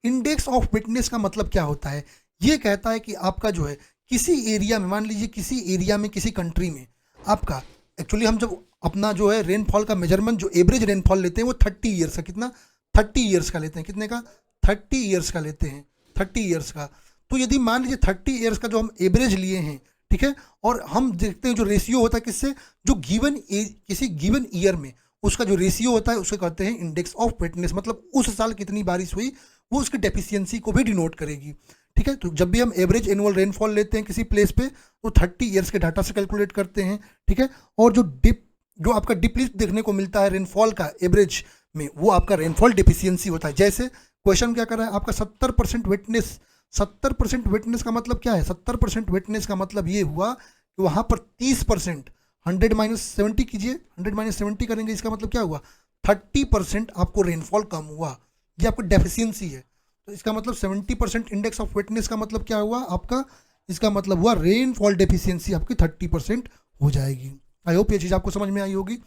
इंडेक्स ऑफ वेटनेस का मतलब क्या होता है। ये कहता है कि आपका जो है किसी एरिया में, मान लीजिए किसी एरिया में, किसी कंट्री में आपका, एक्चुअली हम जब अपना जो है रेनफॉल का मेजरमेंट, जो एवरेज रेनफॉल लेते हैं वो 30 ईयर्स का, कितना 30 ईयर्स का लेते हैं, कितने का 30 ईयर्स का लेते हैं, 30 ईयर्स का। तो यदि मान लीजिए 30 ईयर्स का जो हम एवरेज लिए हैं, ठीक है, और हम देखते हैं जो रेशियो होता है किससे, जो गिवन एज किसी गिवन ईयर में उसका जो रेशियो होता है उसको कहते हैं इंडेक्स ऑफ वेटनेस, मतलब उस साल कितनी बारिश हुई वो उसकी डेफिशिएंसी को भी डिनोट करेगी, ठीक है। तो जब भी हम एवरेज एनुअल रेनफॉल लेते हैं किसी प्लेस पे तो 30 ईयर्स के डाटा से कैलकुलेट करते हैं, ठीक है। और जो आपका डिप्लीट देखने को मिलता है रेनफॉल का एवरेज में, वो आपका रेनफॉल डेफिशिएंसी होता है। जैसे क्वेश्चन क्या कर रहा है आपका 70% वेटनेस, 70% वेटनेस का मतलब क्या है, 70% वेटनेस का मतलब ये हुआ कि वहाँ पर 30%, 100 - 70 कीजिए, 100 - 70 करेंगे, इसका मतलब क्या हुआ, 30% आपको रेनफॉल कम हुआ, ये आपकी डेफिशिएंसी है। तो इसका मतलब 70% इंडेक्स ऑफ वेटनेस का मतलब क्या हुआ आपका, इसका मतलब हुआ रेनफॉल डेफिशिएंसी आपकी 30% हो जाएगी। आई होप ये चीज़ आपको समझ में आई होगी।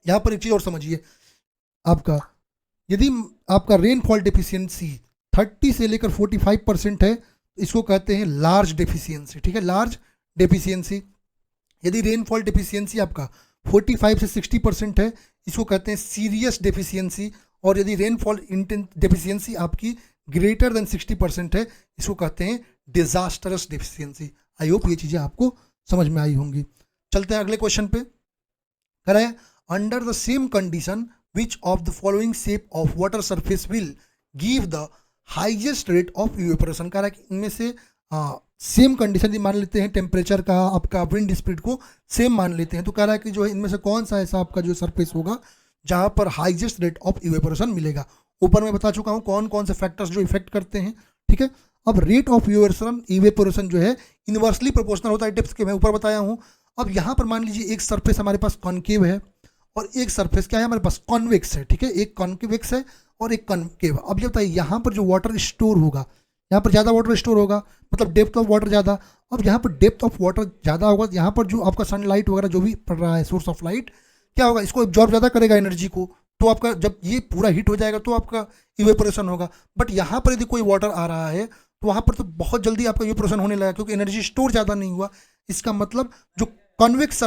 यहाँ पर एक चीज़ और समझिए, आपका यदि आपका रेनफॉल डेफिशिएंसी 30 से लेकर 45% है, इसको कहते हैं लार्ज डेफिशिएंसी, ठीक है, लार्ज डेफिशिएंसी। यदि रेनफॉल डेफिशिएंसी आपका 45 से 60% है, इसको कहते हैं सीरियस डेफिशिएंसी। और यदि रेनफॉल डेफिशिएंसी आपकी ग्रेटर देन 60% है, इसको कहते हैं डिजास्टरस डेफिशिएंसी। आई होप ये चीज़ें आपको समझ में आई होंगी। चलते हैं अगले क्वेश्चन पे। कह रहे हैं under the same condition which of the following shape of water surface will give the highest rate of evaporation. कह रहा है कि इनमें से सेम कंडीशन मान लेते हैं, टेम्परेचर का, आपका विंड स्पीड को सेम मान लेते हैं, तो कह रहा है कि जो है इनमें से कौन सा ऐसा आपका जो सरफेस होगा जहाँ पर हाईएस्ट रेट ऑफ इवेपोरेशन मिलेगा। ऊपर मैं बता चुका हूँ कौन कौन से फैक्टर्स जो इफेक्ट करते हैं, ठीक है। अब रेट ऑफ इवेपोरेशन जो है इन्वर्सली प्रोपोर्शनल होता है डेप्थ के, मैं ऊपर बताया हूँ। अब यहाँ पर मान लीजिए एक सरफेस हमारे पास कॉनकेव है और एक सरफेस क्या है हमारे पास कॉन्वेक्स है, ठीक है, एक कॉन्वेक्स है और एक कॉनकेव। अब ये बताइए यहाँ पर जो वाटर स्टोर होगा, यहाँ पर ज़्यादा वाटर स्टोर होगा, मतलब डेप्थ ऑफ वाटर ज़्यादा। अब यहाँ पर डेप्थ ऑफ वाटर ज़्यादा होगा, यहाँ पर जो आपका सनलाइट वगैरह जो भी पड़ रहा है, सोर्स ऑफ लाइट क्या होगा, इसको एब्जॉर्ब ज़्यादा करेगा एनर्जी को, तो आपका जब ये पूरा हीट हो जाएगा तो आपका इवेपोरेशन होगा। बट यहाँ पर यदि कोई वाटर आ रहा है तो वहाँ पर तो बहुत जल्दी आपका इवेपोरेशन होने लगा, क्योंकि एनर्जी स्टोर ज़्यादा नहीं हुआ। इसका मतलब जो कॉन्वेक्स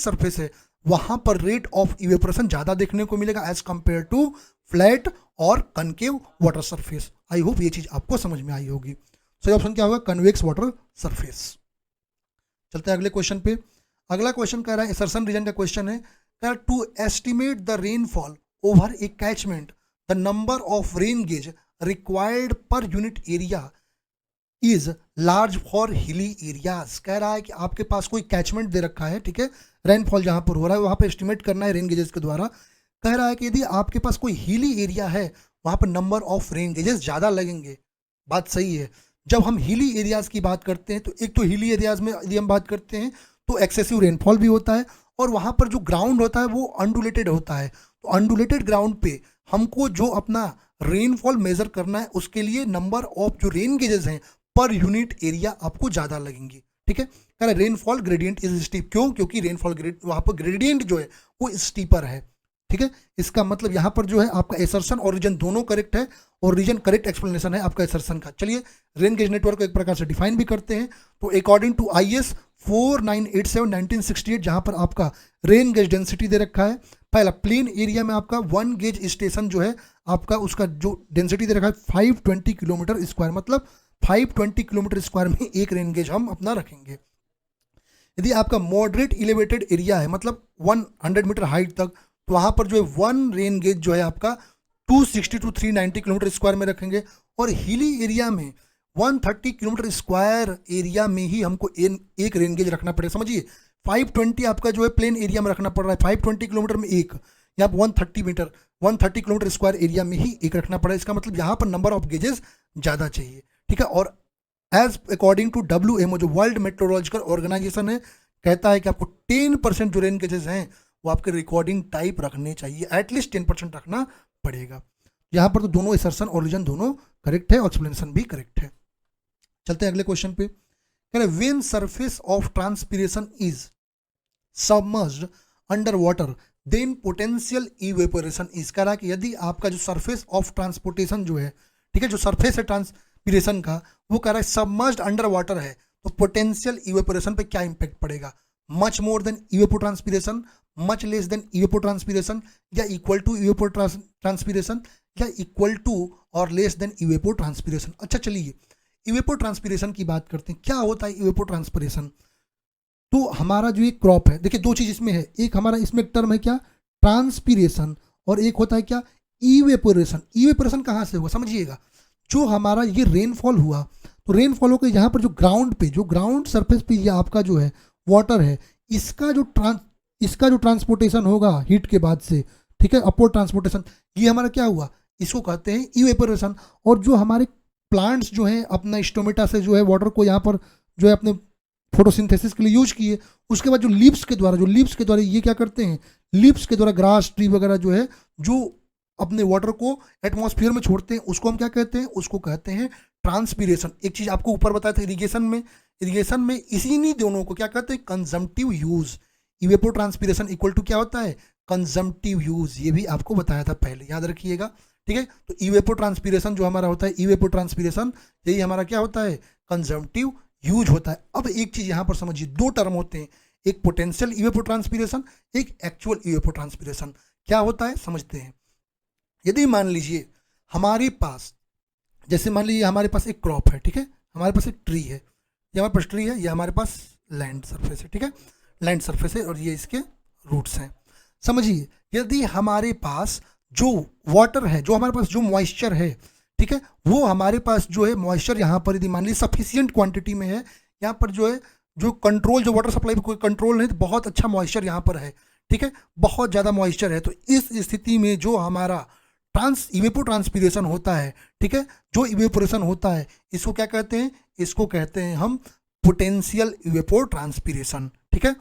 सरफेस है वहाँ पर रेट ऑफ इवेपोरेशन ज़्यादा देखने को मिलेगा एज कंपेयर टू फ्लैट और concave water surface. I hope ये चीज़ आपको समझ में आई होगी। सही ऑप्शन क्या होगा, कन्वेक्स वाटर सरफेस। चलते हैं अगले क्वेश्चन पे। अगला क्वेश्चन कह रहा है असर्शन रीजन का क्वेश्चन है, कह रहा है to estimate the rainfall over a catchment the number of rain gauge required per unit area is large for hilly areas. कह रहा है कि आपके पास कोई कैचमेंट दे रखा है, ठीक है, रेनफॉल जहाँ पर हो रहा है वहाँ पर एस्टिमेट करना है रेन गेजेस के द्वारा। कह रहा है कि यदि आपके पास कोई हिली एरिया है वहाँ पर नंबर ऑफ रेन गेजेस ज़्यादा लगेंगे। बात सही है। जब हम हिली एरियाज़ की बात करते हैं तो एक तो हिली एरियाज़ में यदि हम बात करते हैं तो एक्सेसिव रेनफॉल भी होता है और वहाँ पर जो ग्राउंड होता है वो अनडुलेटेड होता है। तो अनडुलेटेड ग्राउंड पे हमको जो अपना रेनफॉल मेजर करना है उसके लिए नंबर ऑफ जो रेन गेजेस हैं पर यूनिट एरिया आपको ज़्यादा लगेंगी, ठीक है। कह रहा है रेनफॉल ग्रेडियंट इज स्टीप, क्यों, क्योंकि रेनफॉल वहाँ पर ग्रेडियंट जो है वो स्टीपर है, ठीक है। इसका मतलब यहाँ पर जो है आपका एसर्शन और रीजन दोनों करेक्ट है और रीजन करेक्ट एक्सप्लेनेशन है आपका एसर्शन का। चलिए रेन गेज नेटवर्क को एक प्रकार से डिफाइन भी करते हैं। तो अकॉर्डिंग टू IS 4987/1968 जहाँ पर आपका रेन गेज डेंसिटी दे रखा है, पहला प्लेन एरिया में आपका 1 गेज स्टेशन जो है आपका उसका जो डेंसिटी दे रखा है 520 किलोमीटर स्क्वायर, मतलब 520 किलोमीटर स्क्वायर में एक रेन गेज हम अपना रखेंगे। यदि आपका मॉडरेट एलिवेटेड एरिया है मतलब 100 मीटर हाइट तक, तो वहाँ पर जो है 1 रेन गेज जो है आपका 260 to 390 किलोमीटर स्क्वायर में रखेंगे। और हिली एरिया में 130 किलोमीटर स्क्वायर एरिया में ही हमको एक रेन गेज रखना पड़ेगा। समझिए 520 आपका जो है प्लेन एरिया में रखना पड़ रहा है, 520 किलोमीटर में एक, यहाँ पर 130 किलोमीटर स्क्वायर एरिया में ही एक रखना पड़ेगा। इसका मतलब यहाँ पर नंबर ऑफ गेजेस ज़्यादा चाहिए, ठीक है। और एज अकॉर्डिंग टू WMO जो वर्ल्ड मेट्रोलॉजिकल ऑर्गेनाइजेशन है कहता है कि आपको 10% जो रेन गेजेस हैं वो आपके रिकॉर्डिंग टाइप रखने चाहिए, एटलीस्ट 10% रखना पड़ेगा। यहाँ पर तो दोनों असर्शन और रीजन दोनों करेक्ट है और एक्सप्लेनेशन भी करेक्ट है। चलते हैं अगले क्वेश्चन पे। कह रहे when surface of transpiration is submerged under water then potential evaporation is. कह रहा है कि यदि आपका जो सरफेस ऑफ ट्रांसपोर्टेशन जो है, ठीक है, जो सरफेस है ट्रांसपीरेशन का वो कह रहा है सबमर्ज्ड अंडर वाटर है, तो पोटेंशियल इवेपोरेशन पे क्या इंपैक्ट पड़ेगा, much more than evapotranspiration, much less than evapotranspiration, या इक्वल टू इवेपोट्रांसपीरेशन, या इक्वल टू और लेस देन इवेपोट्रांसपीरेशन। अच्छा चलिए इवेपोट्रांसपिरेशन की बात करते हैं। क्या होता है इवेपोट्रांसपिरेशन? तो हमारा जो एक क्रॉप है, देखिए दो चीज इसमें है, एक हमारा इसमें एक टर्म है क्या, ट्रांसपिरेशन, और एक होता है क्या, इवेपोरेशन। इवेपोरेशन कहाँ से हुआ समझिएगा, जो हमारा ये रेनफॉल हुआ, तो रेनफॉल होकर यहाँ पर जो ग्राउंड पे, जो ग्राउंड सरफेस पे ये आपका जो है वाटर है, इसका जो ट्रांसपोर्टेशन होगा हीट के बाद से, ठीक है, अपवर्ड ट्रांसपोर्टेशन, ये हमारा क्या हुआ, इसको कहते हैं इवेपोरेशन। और जो हमारे प्लांट्स जो हैं अपना स्टोमेटा से जो है वाटर को यहाँ पर जो है अपने फोटोसिंथेसिस के लिए यूज किए, उसके बाद जो लीव्स के द्वारा ये क्या करते हैं, लीव्स के द्वारा ग्रास ट्री वगैरह जो है जो अपने वाटर को एटमॉस्फेयर में छोड़ते हैं, उसको हम क्या कहते हैं, उसको कहते हैं ट्रांसपीरेशन। एक चीज आपको ऊपर बताया था इरिगेशन में इसी दोनों को क्या कहते हैं, consumptive use. Evapotranspiration equal to क्या होता है, कंजम्पटिव यूज, ये भी आपको बताया था पहले, याद रखिएगा, ठीक है। तो इवेपोट्रांसपिरेशन जो हमारा होता है, इवेपोट्रांसपिरेशन यही हमारा क्या होता है, कंजम्पटिव यूज होता है। अब एक चीज यहां पर समझिए, दो टर्म होते हैं, एक पोटेंशियल इवेपोट्रांसपिरेशन, एक एक्चुअल इवेपोट्रांसपिरेशन। क्या होता है समझते हैं। यदि मान लीजिए हमारे पास, जैसे मान लीजिए हमारे पास एक क्रॉप है, ठीक है, हमारे पास एक ट्री है, ये हमारे पास ट्री है, ये हमारे पास लैंड सरफेस है, ठीक है, लैंड सरफेस है, और ये इसके रूट्स हैं। समझिए यदि हमारे पास जो वाटर है, जो हमारे पास जो मॉइस्चर है, ठीक है, वो हमारे पास जो है मॉइस्चर यहाँ पर यदि मान लीजिए सफिशियंट क्वांटिटी में है, यहाँ पर जो है जो कंट्रोल, जो वाटर सप्लाई पर कोई कंट्रोल नहीं, तो बहुत अच्छा मॉइस्चर यहाँ पर है, ठीक है, बहुत ज़्यादा मॉइस्चर है, तो इस स्थिति में जो हमारा इवेपोट्रांसपिरेशन होता है, ठीक है, जो इवेपोरेशन होता है, इसको क्या कहते हैं, इसको कहते हैं हम पोटेंशियल इवेपोट्रांसपिरेशन, ठीक है।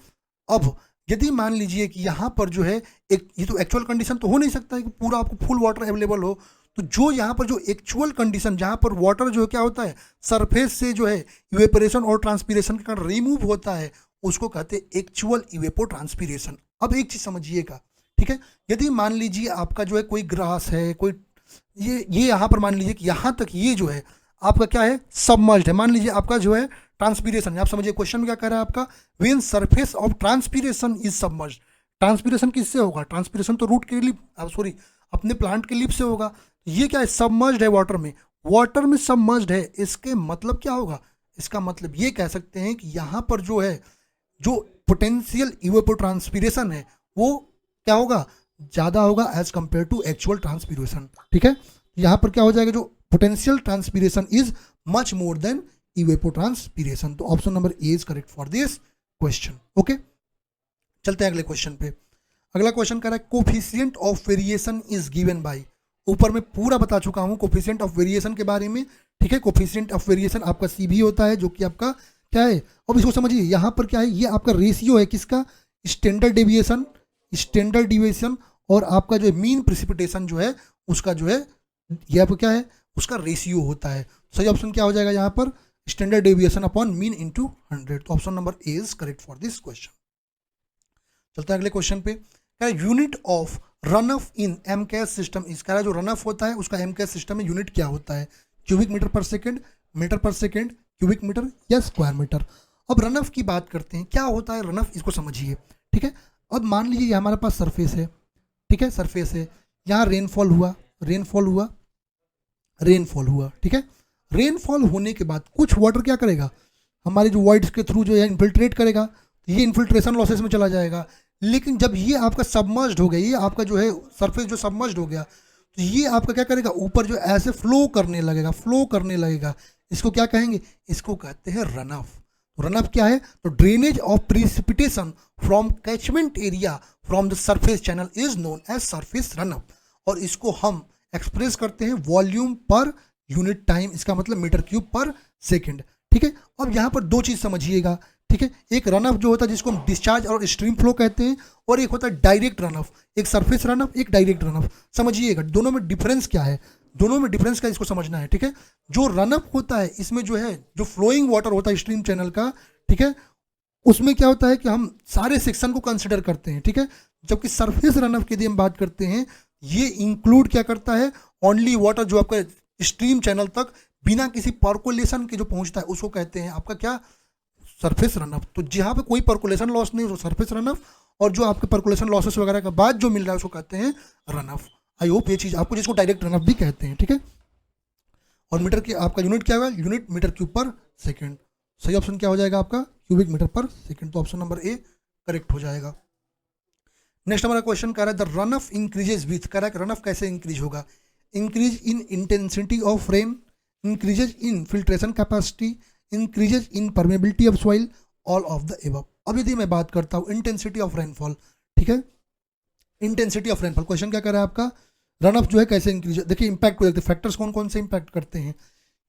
अब यदि मान लीजिए कि यहाँ पर जो है एक, ये तो एक्चुअल कंडीशन तो हो नहीं सकता है कि पूरा आपको फुल वाटर अवेलेबल हो, तो जो यहाँ पर जो एक्चुअल कंडीशन, जहाँ पर वाटर जो है क्या होता है, सरफेस से जो है इवेपोरेशन और ट्रांसपिरेशन के कारण रिमूव होता है, उसको कहते हैं एक्चुअल इवेपोट्रांसपिरेशन। अब एक चीज समझिएगा, ठीक है, यदि मान लीजिए आपका जो है कोई ग्रास है, कोई ये यहाँ पर मान लीजिए कि यहाँ तक ये जो है आपका क्या है, सबमर्ज्ड है, मान लीजिए आपका जो है ट्रांसपिरेशन, आप समझिए क्वेश्चन में क्या कह रहा है आपका, when surface of transpiration is submerged. Transpiration किससे होगा, ट्रांसपिरेशन तो रूट के लिप, सॉरी अपने प्लांट के लिप से होगा, ये क्या है, सबमर्ज्ड है वाटर में सबमर्ज्ड है, इसके मतलब क्या होगा, इसका मतलब ये कह सकते हैं कि यहाँ पर जो है जो पोटेंशियल इवेपोट्रांसपिरेशन है वो क्या होगा, ज़्यादा होगा as compare to actual transpiration, ठीक है। यहाँ पर क्या हो जाएगा, जो potential transpiration is much more than evapotranspiration. तो option number A is correct for this question. Okay, चलते हैं अगले क्वेश्चन पे। अगला क्वेश्चन कह रहा है coefficient of variation is given by, ऊपर मैं पूरा बता चुका हूँ कोफिशिएंट ऑफ वेरिएशन के बारे में, ठीक है। कोफिशिएंट ऑफ वेरिएशन आपका सी भी होता है, जो कि आपका क्या है, अब इसको समझिए, यहाँ पर क्या है, ये आपका रेशियो है किसका, स्टैंडर्ड डेविएशन और आपका जो मीन प्रेसिपिटेशन जो है उसका जो है, ये आपका क्या है, उसका रेशियो होता है। सही ऑप्शन क्या हो जाएगा यहाँ पर, standard deviation upon mean into 100। तो option number A is correct for this question. चलते हैं अगले क्वेश्चन पे। क्या unit of run of in MKS system, इसका जो रन ऑफ होता है उसका एमकेएस सिस्टम में यूनिट क्या होता है, cubic metre per second, cubic metre या स्क्वायर मीटर। अब रन ऑफ की बात करते हैं, क्या होता है रन ऑफ, इसको समझिए, ठीक है। अब मान लीजिए ये हमारे पास सरफेस है, ठीक है, सरफेस है, यहाँ रेनफॉल हुआ, ठीक है। रेनफॉल होने के बाद कुछ वाटर क्या करेगा, हमारे जो वॉइड्स के थ्रू जो है इन्फिल्ट्रेट करेगा, ये इन्फिल्ट्रेशन लॉसेस में चला जाएगा। लेकिन जब ये आपका सबमर्ज्ड हो गया, ये आपका जो है सरफेस जो सबमर्ज्ड हो गया, तो ये आपका क्या करेगा, ऊपर जो ऐसे फ्लो करने लगेगा, इसको क्या कहेंगे, इसको कहते हैं रन ऑफ। रन ऑफ क्या है, तो drainage of precipitation from catchment area from the surface channel is known as surface run off, और इसको हम एक्सप्रेस करते हैं वॉल्यूम पर यूनिट टाइम, इसका मतलब मीटर क्यूब पर सेकंड, ठीक है। अब यहाँ पर दो चीज समझिएगा, ठीक है, एक रन ऑफ जो होता है जिसको हम डिस्चार्ज और स्ट्रीम फ्लो कहते हैं, और एक होता है डायरेक्ट रन ऑफ, एक सरफेस रन ऑफ, एक डायरेक्ट रन ऑफ। समझिएगा दोनों में डिफरेंस क्या है, इसको समझना है, ठीक है। जो रन ऑफ होता है इसमें जो है जो फ्लोइंग वाटर होता है स्ट्रीम चैनल का, ठीक है, उसमें क्या होता है कि हम सारे सेक्शन को कंसिडर करते हैं, ठीक है। जबकि सरफेस रन ऑफ की यदि हम बात करते हैं, ये इंक्लूड क्या करता है, ओनली वाटर जो आपका स्ट्रीम चैनल तक बिना किसी पर्कुलेशन के जो पहुंचता है उसको कहते हैं आपका क्या, सरफेस रन ऑफ। तो जहाँ पे कोई पर्कुलेशन लॉस नहीं हो सरफेस रन ऑफ, और जो आपके पर्कुलेशन लॉसेस वगैरह के बाद जो मिल रहा है उसको कहते हैं रन ऑफ। आई होप ये चीज़ आपको, जिसको डायरेक्ट रन ऑफ भी कहते हैं, ठीक है। और मीटर की आपका यूनिट क्या होगा, यूनिट मीटर क्यूब पर सेकेंड। सही ऑप्शन क्या हो जाएगा आपका, क्यूबिक मीटर पर सेकेंड। तो ऑप्शन नंबर ए करेक्ट हो जाएगा। नेक्स्ट हमारा क्वेश्चन कह रहा है the run of increases with, कह रहा है कि रन ऑफ कैसे इंक्रीज होगा, increase in intensity of rain, increases in filtration capacity, increases in permeability of soil, all of the above. अब यदि मैं बात करता हूँ इंटेंसिटी ऑफ रेनफॉल, ठीक है, इंटेंसिटी ऑफ रेनफॉल क्वेश्चन क्या कर रहा है आपका, रन ऑफ जो है कैसे इंक्रीज। देखिए इंपैक्ट को देखते हैं, फैक्टर्स कौन कौन से इंपैक्ट करते हैं।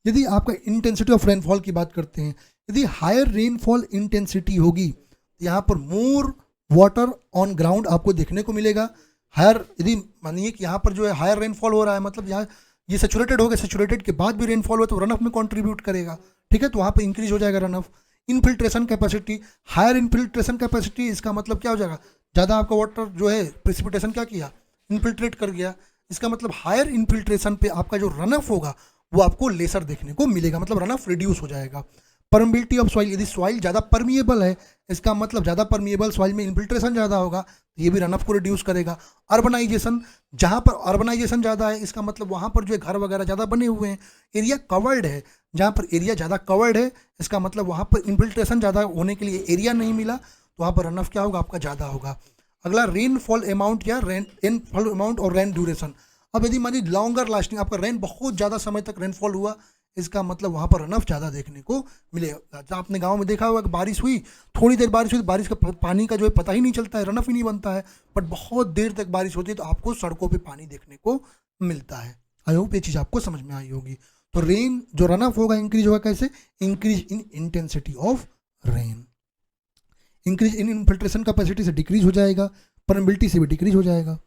यदि आपका इंटेंसिटी ऑफ रेनफॉल की बात करते हैं, यदि हायर रेनफॉल इंटेंसिटी होगी, यहाँ पर मोर वाटर ऑन ग्राउंड आपको देखने को मिलेगा। हायर, यदि मानिए कि यहाँ पर जो है हायर रेनफॉल हो रहा है, मतलब यहाँ ये सेचुरेटेड हो गया, सेचुरेटेड के बाद भी रेनफॉल हुआ तो रन ऑफ में कंट्रीब्यूट करेगा, ठीक है, तो वहाँ पर इंक्रीज हो जाएगा run off. Infiltration capacity, higher infiltration capacity, इसका मतलब क्या हो जाएगा, ज़्यादा आपका वाटर जो है प्रेसिपिटेशन क्या किया, इनफिल्ट्रेट कर गया, इसका मतलब हायर इनफिल्ट्रेशन पे आपका जो रन ऑफ होगा वो आपको लेसर देखने को मिलेगा, मतलब रन ऑफ रिड्यूस हो जाएगा। परमिबिलिटी ऑफ सॉइल, यदि सॉइल ज़्यादा परमिएबल है, इसका मतलब ज़्यादा परमिएबल सॉइल में इनफिल्ट्रेशन ज़्यादा होगा, तो ये भी रन ऑफ को रिड्यूस करेगा। अर्बनाइजेशन, जहाँ पर अर्बनाइजेशन ज़्यादा है, इसका मतलब वहाँ पर जो है घर वगैरह ज़्यादा बने हुए हैं, एरिया कवर्ड है, जहाँ पर एरिया ज़्यादा कवर्ड है, इसका मतलब वहाँ पर इनफिल्ट्रेशन ज़्यादा होने के लिए एरिया नहीं मिला, तो वहाँ पर रन ऑफ क्या होगा आपका ज़्यादा होगा। अगला रेनफॉल अमाउंट या रेनफॉल अमाउंट और रेन ड्यूरेशन। अब यदि मानिए लॉन्गर लास्टिंग आपका रेन बहुत ज़्यादा समय तक रेनफॉल हुआ, इसका मतलब वहाँ पर रन ऑफ ज़्यादा देखने को मिलेगा। जहाँ आपने गांव में देखा होगा कि बारिश हुई, थोड़ी देर बारिश हुई, बारिश का पानी का जो है पता ही नहीं चलता है, रन ऑफ ही नहीं बनता है, बट बहुत देर तक बारिश होती है तो आपको सड़कों पे पानी देखने को मिलता है। आई होप ये चीज़ आपको समझ में आई होगी। तो रेन जो रन ऑफ होगा इंक्रीज होगा कैसे, increase in intensity of rain, increase in infiltration capacity से डिक्रीज हो जाएगा, परमेबिलिटी से भी डिक्रीज हो जाएगा।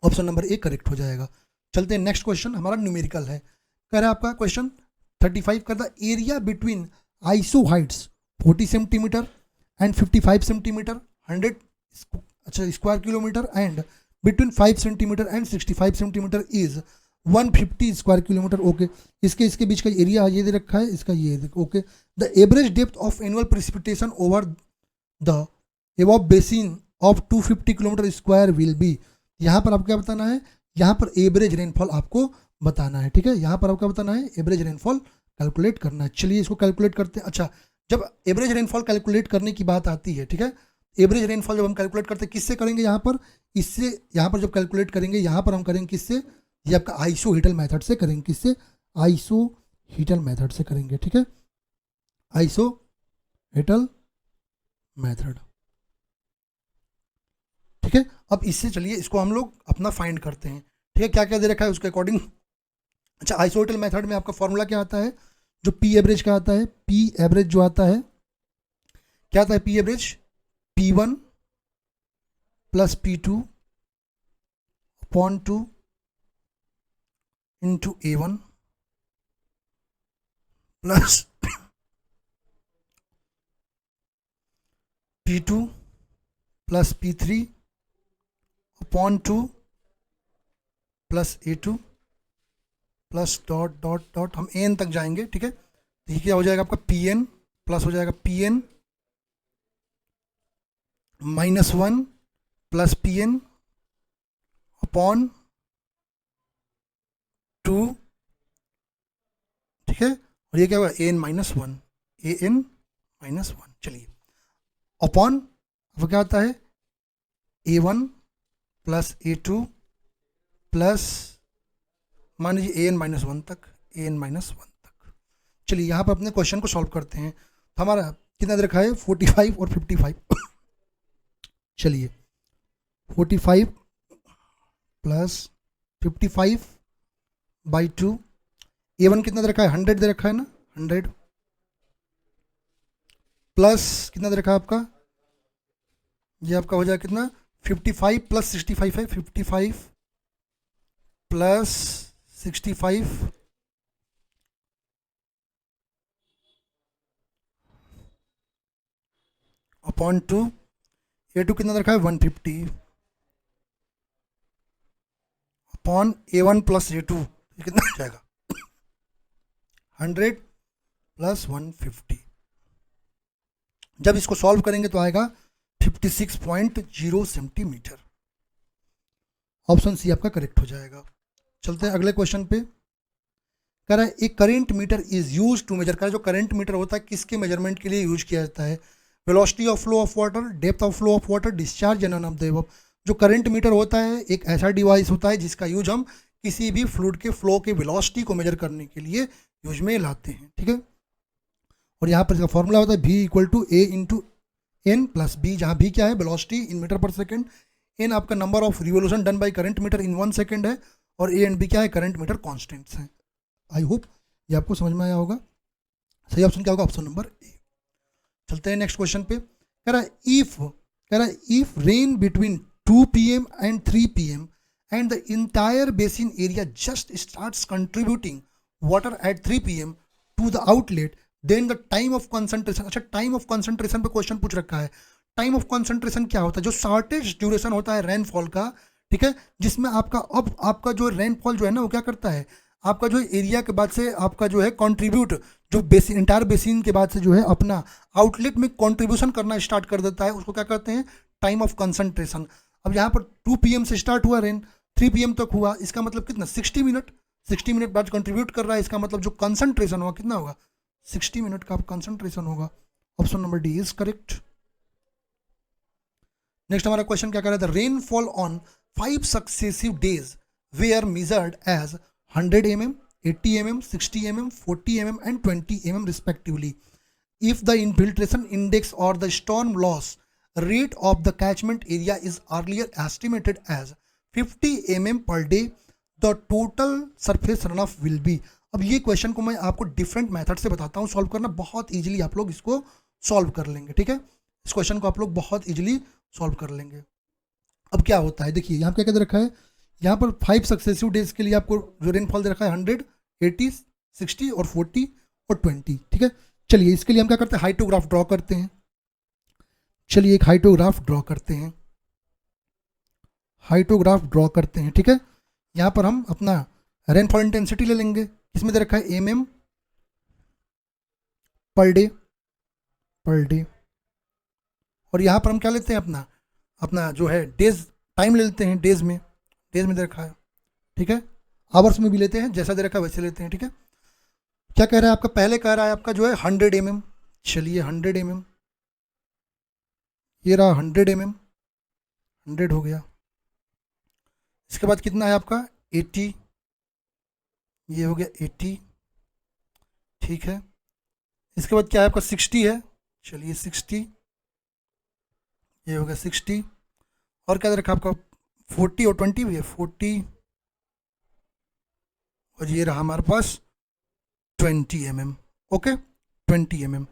ऑप्शन नंबर ए करेक्ट हो जाएगा। चलते हैं नेक्स्ट क्वेश्चन, हमारा न्यूमेरिकल है। कह रहा है आपका क्वेश्चन 35 का the area between iso Heights 40 centimetre and 55 centimetre 100 square kilometre and between 5 centimetre and 65 centimetre is 150 square kilometre. Okay, इसके बीच का एरिया ये दे रखा है, इसका ये देखो। Okay, the average depth of annual precipitation over the above basin of 250 kilometre square will be. यहाँ पर आपको क्या बताना है, यहाँ पर एवरेज रेनफॉल आपको बताना है, ठीक है, यहाँ पर आपको बताना है एवरेज रेनफॉल कैलकुलेट करना है। चलिए इसको कैलकुलेट करते हैं। अच्छा, जब एवरेज रेनफॉल कैलकुलेट करने की बात आती है, ठीक है, एवरेज रेनफॉल जब हम कैलकुलेट करते हैं किससे करेंगे, यहाँ पर इससे, यहाँ पर जब कैलकुलेट करेंगे यहाँ पर हम करेंगे किससे, ये आपका आइसोहीटल मेथड से करेंगे। किससे, आइसोहीटल मेथड से करेंगे, ठीक है, आइसोहीटल मेथड, ठीक है। अब इससे चलिए इसको हम लोग अपना फाइंड करते हैं, ठीक है, क्या क्या दे रखा है उसके अकॉर्डिंग। अच्छा, आइसोहीटल मेथड में आपका फॉर्मूला क्या आता है, जो पी एवरेज का आता है, पी एवरेज जो आता है क्या आता है, P average P1 plus P2 upon 2 into A1 plus P2 plus P3 upon 2 plus A2 plus dot dot dot, हम एन तक जाएंगे, ठीक है। तो ये क्या हो जाएगा आपका Pn प्लस हो जाएगा Pn -1 प्लस Pn अपॉन 2, ठीक है, और ये क्या होगा An -1, An -1। चलिए अपॉन अब क्या आता है A1 प्लस A2 प्लस मान लीजिए An -1 तक, An -1 तक। चलिए यहाँ पर अपने क्वेश्चन को सॉल्व करते हैं। तो हमारा कितना दे रखा है 45 और 55। चलिए 45 प्लस 55 बाई 2, A1 कितना दे रखा है 100 दे रखा है ना, 100 प्लस कितना दे रखा है आपका, ये आपका हो जाएगा कितना 55 प्लस 65 है, 55 प्लस 65 अपॉन 2, A2 कितना रखा है 150 अपॉन A1 प्लस A2, ये कितना हो जाएगा 100 प्लस 150। जब इसको सॉल्व करेंगे तो आएगा 56.0 सेंटीमीटर। ऑप्शन सी आपका करेक्ट हो जाएगा। चलते हैं अगले क्वेश्चन पे। कह रहा है एक current meter is use to measure, कह रहा है जो करंट मीटर होता है किसके मेजरमेंट के लिए यूज किया जाता है, velocity of flow of water, depth of flow of water, discharge and none of the above. जो करंट मीटर होता है एक ऐसा डिवाइस होता है जिसका यूज हम किसी भी फ्लूइड के फ्लो के वेलोसिटी को मेजर करने के लिए यूज में लाते हैं, ठीक है। और यहाँ पर इसका फॉर्मूला होता है v equal to A into N plus B, जहाँ v क्या है velocity in metre per second, N आपका number of revolution done by current meter in 1 second है, और ए एंड बी क्या है करंट मीटर कॉन्स्टेंट्स हैं। आई होप ये आपको समझ में आया होगा। सही ऑप्शन क्या होगा, ऑप्शन नंबर ए। चलते हैं नेक्स्ट क्वेश्चन पे। कह रहा है if rain between 2 PM and 3 PM and the entire basin area just starts contributing water at 3 PM to the outlet, then the time of concentration, अच्छा टाइम ऑफ कंसंट्रेशन पे question पूछ रखा है। Time of concentration क्या होता है, जो shortage duration होता है रेनफॉल का, ठीक है, जिसमें आपका जो रेनफॉल जो है ना वो क्या करता है, आपका जो एरिया के बाद से आपका जो है कंट्रीब्यूट, जो बेसिन इंटायर बेसिन के बाद से जो है अपना आउटलेट में कंट्रीब्यूशन करना स्टार्ट कर देता है, उसको क्या कहते हैं टाइम ऑफ कंसंट्रेशन। अब यहाँ पर 2 PM से स्टार्ट हुआ रेन, 3 PM तक हुआ, इसका मतलब कितना 60 मिनट, 60 मिनट बाद कंट्रीब्यूट कर रहा है, इसका मतलब जो कंसंट्रेशन होगा कितना होगा 60 मिनट का कंसंट्रेशन होगा। Option number D is correct. Next हमारा क्वेश्चन क्या कर रहा था, rainfall on 5 successive days were measured as 100 mm, 80 mm, 60 mm, 40 mm and 20 mm respectively. If the infiltration index or the storm loss rate of the catchment area is earlier estimated as 50 mm per day, the total surface runoff will be. अब ये question को मैं आपको different method से बताता हूँ, solve करना बहुत इजीली आप लोग इसको सॉल्व कर लेंगे, ठीक है। इस क्वेश्चन को आप लोग बहुत इजीली सॉल्व कर लेंगे। अब क्या होता है देखिए, यहाँ क्या कह रखा है, यहाँ पर 5 सक्सेसिव डेज के लिए आपको जो रेनफॉल दे रखा है 100, 80, 60 और 40 और 20, ठीक है। चलिए इसके लिए हम क्या करते हैं हाइटोग्राफ ड्रॉ करते हैं। चलिए एक हाइटोग्राफ ड्रॉ करते हैं, हाइटोग्राफ ड्रॉ करते हैं, ठीक है। यहाँ पर हम अपना रेनफॉल इंटेंसिटी ले लेंगे, इसमें दे रखा है mm पर डे, और यहाँ पर हम क्या लेते हैं अपना जो है डेज टाइम ले लेते हैं, डेज में दे रखा है, ठीक है। आवर्स में भी लेते हैं, जैसा दे रखा है वैसे लेते हैं, ठीक है। क्या कह रहा है आपका, पहले कह रहा है आपका जो है 100 mm, चलिए 100 mm, ये रहा 100 mm, 100 हो गया। इसके बाद कितना है आपका 80, ये हो गया 80, ठीक है। इसके बाद क्या है आपका 60 है, चलिए 60, ये हो गया 60, और क्या दे रखा आपका 40 और 20 भी है 40, और ये रहा हमारे पास 20 mm, ओके 20 mm।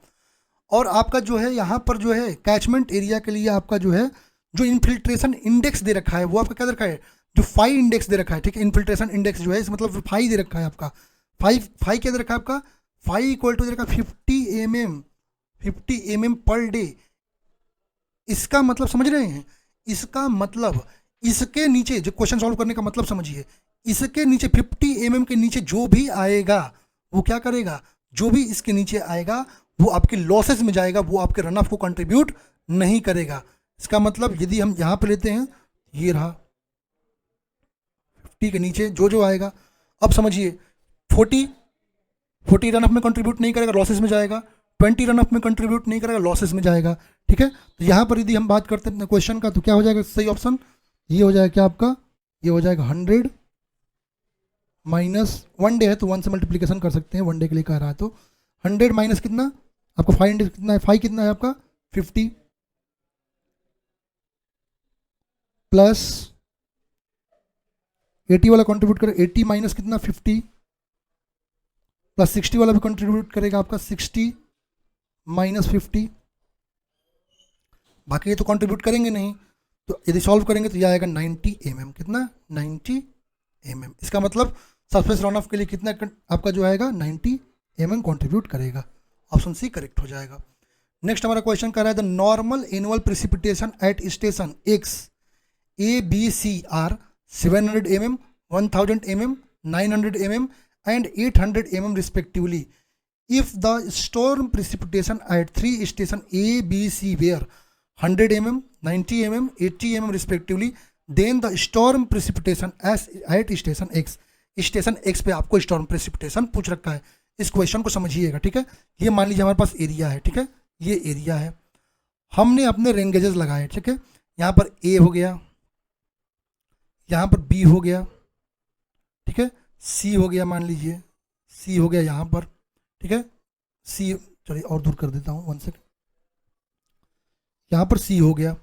और आपका जो है यहाँ पर जो है कैचमेंट एरिया के लिए आपका जो है जो इन्फिल्ट्रेशन इंडेक्स दे रखा है वो आपका क्या दे रखा है, जो 5 इंडेक्स दे रखा है, ठीक है। इन्फिल्ट्रेशन इंडेक्स जो है इस मतलब 5 दे रखा है आपका, 5 क्या दे रखा है आपका 5 इक्वल टू दे रखा है 50 mm पर डे। इसका मतलब समझ रहे हैं, इसका मतलब इसके नीचे जो क्वेश्चन सॉल्व करने का मतलब समझिए, इसके नीचे 50 mm के नीचे जो भी आएगा वो क्या करेगा, जो भी इसके नीचे आएगा वो आपके लॉसेस में जाएगा, वो आपके रन ऑफ को कंट्रीब्यूट नहीं करेगा। इसका मतलब यदि हम यहाँ पे लेते हैं, ये रहा 50 के नीचे जो आएगा, अब समझिए 40 रन ऑफ में कंट्रीब्यूट नहीं करेगा, लॉसेस में जाएगा, 20 रन ऑफ में कंट्रीब्यूट नहीं करेगा, लॉसेस में जाएगा, ठीक है। तो यहाँ पर यदि हम बात करते हैं अपने क्वेश्चन का तो क्या हो जाएगा सही ऑप्शन, ये हो जाएगा क्या आपका, ये हो जाएगा 100 माइनस 1 डे है तो 1 से मल्टीप्लिकेशन कर सकते हैं, 1 डे के लिए कह रहा है तो 100 माइनस कितना आपका 5 इंडेक्स कितना है, 5 कितना है आपका 50 प्लस 80 वाला कंट्रीब्यूट करे 80 माइनस कितना 50 प्लस 60 वाला भी कंट्रीब्यूट करेगा आपका 60 माइनस 50, बाकी ये तो कंट्रीब्यूट करेंगे नहीं, तो यदि सॉल्व करेंगे तो यह आएगा 90 mm, कितना 90 mm। इसका मतलब सरफेस रन ऑफ के लिए कितना आपका जो आएगा 90 mm कंट्रीब्यूट करेगा, ऑप्शन सी करेक्ट हो जाएगा। नेक्स्ट हमारा क्वेश्चन कर रहा है the normal annual precipitation at station X A B C are 700 mm, 1000 mm, 900 mm and 800 mm respectively. If the storm precipitation at 3 stations A, B, C were 100 mm, 90 mm, 80 mm respectively, then the storm precipitation at station X station x पे आपको storm precipitation पूछ रखा है। इस question को समझिएगा, ठीक है। ये मान लीजिए हमारे पास एरिया है, ठीक है, ये एरिया है, हमने अपने रेन गेजेस लगाए, ठीक है। यहाँ पर ए हो गया, यहाँ पर बी हो गया, ठीक है, सी हो गया, मान लीजिए सी हो गया यहाँ पर, ठीक है, सी, चलिए और दूर कर देता हूँ 1 सेकेंड, यहाँ पर सी हो गया,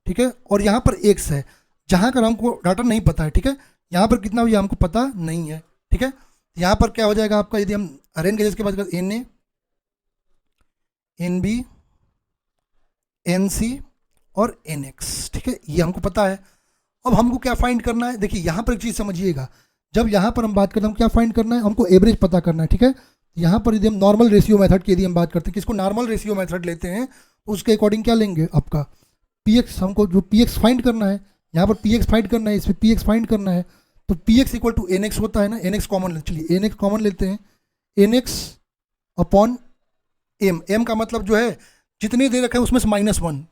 ठीक है, और यहाँ पर एक्स है, जहाँ का हमको डाटा नहीं पता है, ठीक है। यहाँ पर कितना हुआ हमको पता नहीं है, ठीक है। यहाँ पर क्या हो जाएगा आपका, यदि हम रेन गेजेस के बाद N A, N B, N C और एन एक्स, ठीक है, ये हमको पता है। अब हमको क्या फाइंड करना है, देखिए यहाँ पर एक चीज़ समझिएगा, जब यहाँ पर हम बात करते हैं, हम क्या फाइंड करना है, हमको एवरेज पता करना है, ठीक है। यहाँ पर यदि हम नॉर्मल रेशियो मेथड की यदि हम बात करते हैं, किसको नॉर्मल रेशियो मेथड लेते हैं, तो उसके अकॉर्डिंग क्या लेंगे, आपका पी एक्स, हमको जो पी एक्स फाइंड करना है, यहाँ पर पी एक्स फाइंड करना है, इसमें पी एक्स फाइंड करना है, तो P X equal to N X होता है ना, एन एक्स कॉमन, चलिए एन एक्स कॉमन लेते हैं, N X upon M, M का मतलब जो है जितने दे रखे हैं उसमें से -1,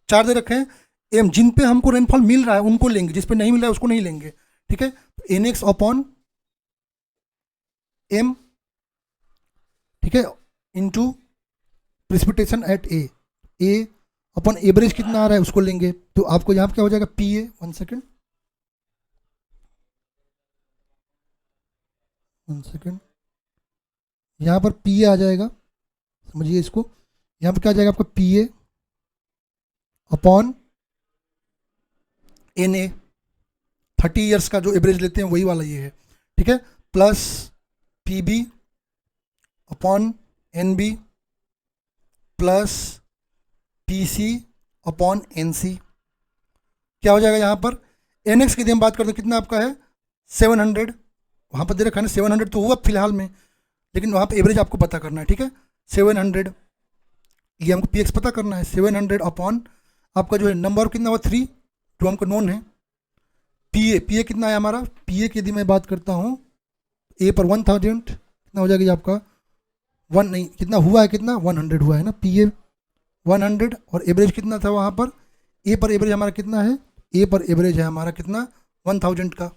4 दे रखे हैं, एम जिन पे हमको रेनफॉल मिल रहा है उनको लेंगे, जिस पे नहीं मिल रहा है उसको नहीं लेंगे, ठीक है। एन एक्स अपॉन एम, ठीक है, इनटू प्रेसिपिटेशन एट ए, ए अपॉन एवरेज कितना आ रहा है उसको लेंगे, तो आपको यहाँ पे क्या हो जाएगा, पी ए, 1 सेकेंड, यहाँ पर पी ए आ जाएगा, समझिए इसको, यहाँ पर क्या आ जाएगा आपका P A upon N A, 30 years का जो एवरेज लेते हैं वही वाला ये है, ठीक है, plus P B upon N B plus P C upon N C, क्या हो जाएगा यहाँ पर, एन एक्स की यदि हम बात करते हैं कितना आपका है 700, वहाँ पर दे रखा है ना 700 तो हुआ फिलहाल में, लेकिन वहाँ पे एवरेज आपको पता करना है, ठीक है, 700, ये हमको पी एक्स पता करना है, 700 अपॉन आपका जो है नंबर कितना हुआ 3, जो हमको नोन है, पी ए कितना है हमारा, पी ए की यदि मैं बात करता हूँ, ए पर 1000 कितना हो जाएगा ये आपका 1 नहीं कितना हुआ है, कितना 100 हुआ है ना, पी ए 100, और एवरेज कितना था वहाँ पर, ए पर एवरेज हमारा कितना है, ए पर एवरेज है हमारा कितना 1000 का,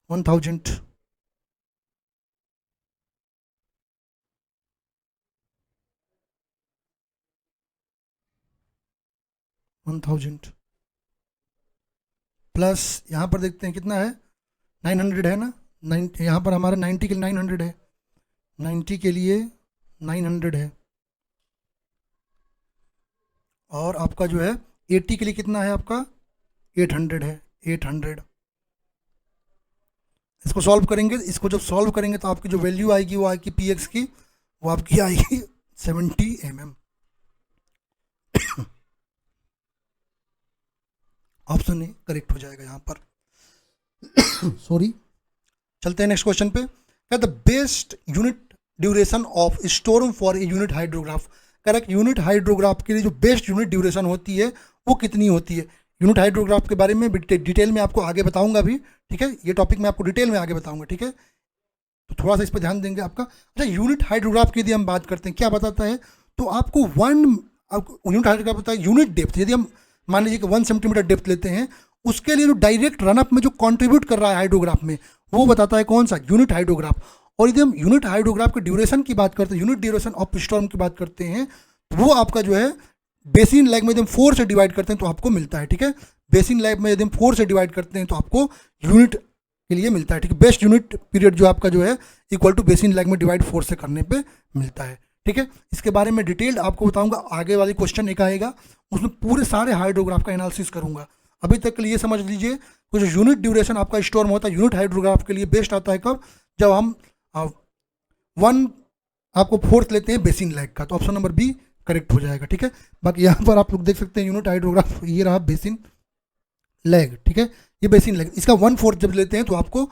1000, प्लस यहाँ पर देखते हैं कितना है 900 है ना, 9 यहाँ पर हमारा 90 के लिए 900 है, 90 के लिए 900 है, और आपका जो है 80 के लिए कितना है आपका 800 है, 800। इसको सॉल्व करेंगे, इसको जब सॉल्व करेंगे तो आपकी जो वैल्यू आएगी वो आएगी पी एक्स की, वो आपकी आएगी 70 mm। ऑप्शन ए करेक्ट हो जाएगा यहाँ पर। सॉरी, चलते हैं नेक्स्ट क्वेश्चन पे। क्या the best unit duration of storm for a unit hydrograph, correct, unit hydrograph के लिए जो बेस्ट यूनिट ड्यूरेशन होती है वो कितनी होती है। यूनिट हाइड्रोग्राफ के बारे में डिटेल में आपको आगे बताऊंगा भी, ठीक है, ये टॉपिक मैं आपको डिटेल में आगे बताऊंगा, ठीक है, तो थोड़ा सा इस पर ध्यान देंगे आपका। अच्छा, यूनिट हाइड्रोग्राफ की यदि हम बात करते हैं क्या बताता है, तो आपको यूनिट हाइड्रोग्राफ होता है यूनिट डेप्थ, यदि हम मान लीजिए कि 1 सेंटीमीटर डेप्थ लेते हैं, उसके लिए जो डायरेक्ट रनअप में जो कंट्रीब्यूट कर रहा है हाइड्रोग्राफ में, वो बताता है कौन सा, यूनिट हाइड्रोग्राफ। और यदि हम यूनिट हाइड्रोग्राफ के ड्यूरेशन की बात करते हैं, यूनिट ड्यूरेशन ऑफ स्टॉर्म की बात करते हैं, तो वो आपका जो है बेसिन लैग में यदि हम 4 से डिवाइड करते हैं तो आपको मिलता है, ठीक है, बेसिन लैग में यदि हम 4 से डिवाइड करते हैं तो आपको यूनिट के लिए मिलता है, ठीक है, बेस्ट यूनिट पीरियड जो आपका जो है इक्वल टू बेसिन लैग में डिवाइड 4 से करने पे मिलता है, ठीक है। इसके बारे में डिटेल्ड आपको बताऊंगा, आगे वाली क्वेश्चन एक आएगा उसमें पूरे सारे हाइड्रोग्राफ का एनालिसिस करूंगा। अभी तक के लिए समझ लीजिए कुछ यूनिट ड्यूरेशन आपका स्टॉर्म होता है यूनिट हाइड्रोग्राफ के लिए बेस्ट आता है कब, जब हम 1 आपको 4th लेते हैं बेसिन लैग का, तो ऑप्शन नंबर बी करेक्ट हो जाएगा, ठीक है। बाकी यहाँ पर आप लोग देख सकते हैं यूनिट हाइड्रोग्राफ ये रहा बेसिन लैग, ठीक है, ये बेसिन लैग, इसका 1/4 जब लेते हैं तो आपको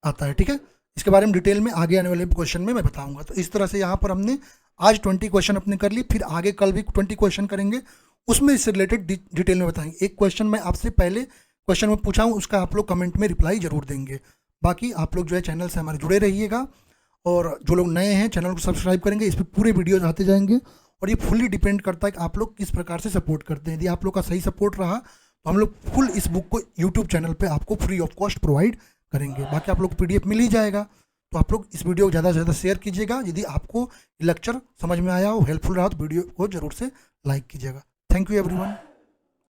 आता है, ठीक है। इसके बारे में डिटेल में आगे आने वाले क्वेश्चन में मैं बताऊंगा। तो इस तरह से यहाँ पर हमने आज 20 क्वेश्चन अपने कर लिए, फिर आगे कल भी 20 क्वेश्चन करेंगे, उसमें इससे रिलेटेड डिटेल में बताएंगे। एक क्वेश्चन मैं आपसे पहले क्वेश्चन में पूछा हूँ, उसका आप लोग कमेंट में रिप्लाई जरूर देंगे। बाकी आप लोग जो है चैनल से हमारे जुड़े रहिएगा, और जो लोग नए हैं चैनल को सब्सक्राइब करेंगे, इस पर पूरे वीडियोज आते जाएंगे, और ये फुल्ली डिपेंड करता है कि आप लोग किस प्रकार से सपोर्ट करते हैं। यदि आप लोग का सही सपोर्ट रहा तो हम लोग फुल इस बुक को यूट्यूब चैनल पे आपको फ्री ऑफ कॉस्ट प्रोवाइड करेंगे। बाकी आप लोग को पीडीएफ मिल ही जाएगा। तो आप लोग इस वीडियो को ज़्यादा से ज़्यादा शेयर कीजिएगा। यदि आपको लेक्चर समझ में आया हो, हेल्पफुल रहा, तो वीडियो को जरूर से लाइक कीजिएगा। Thank you everyone.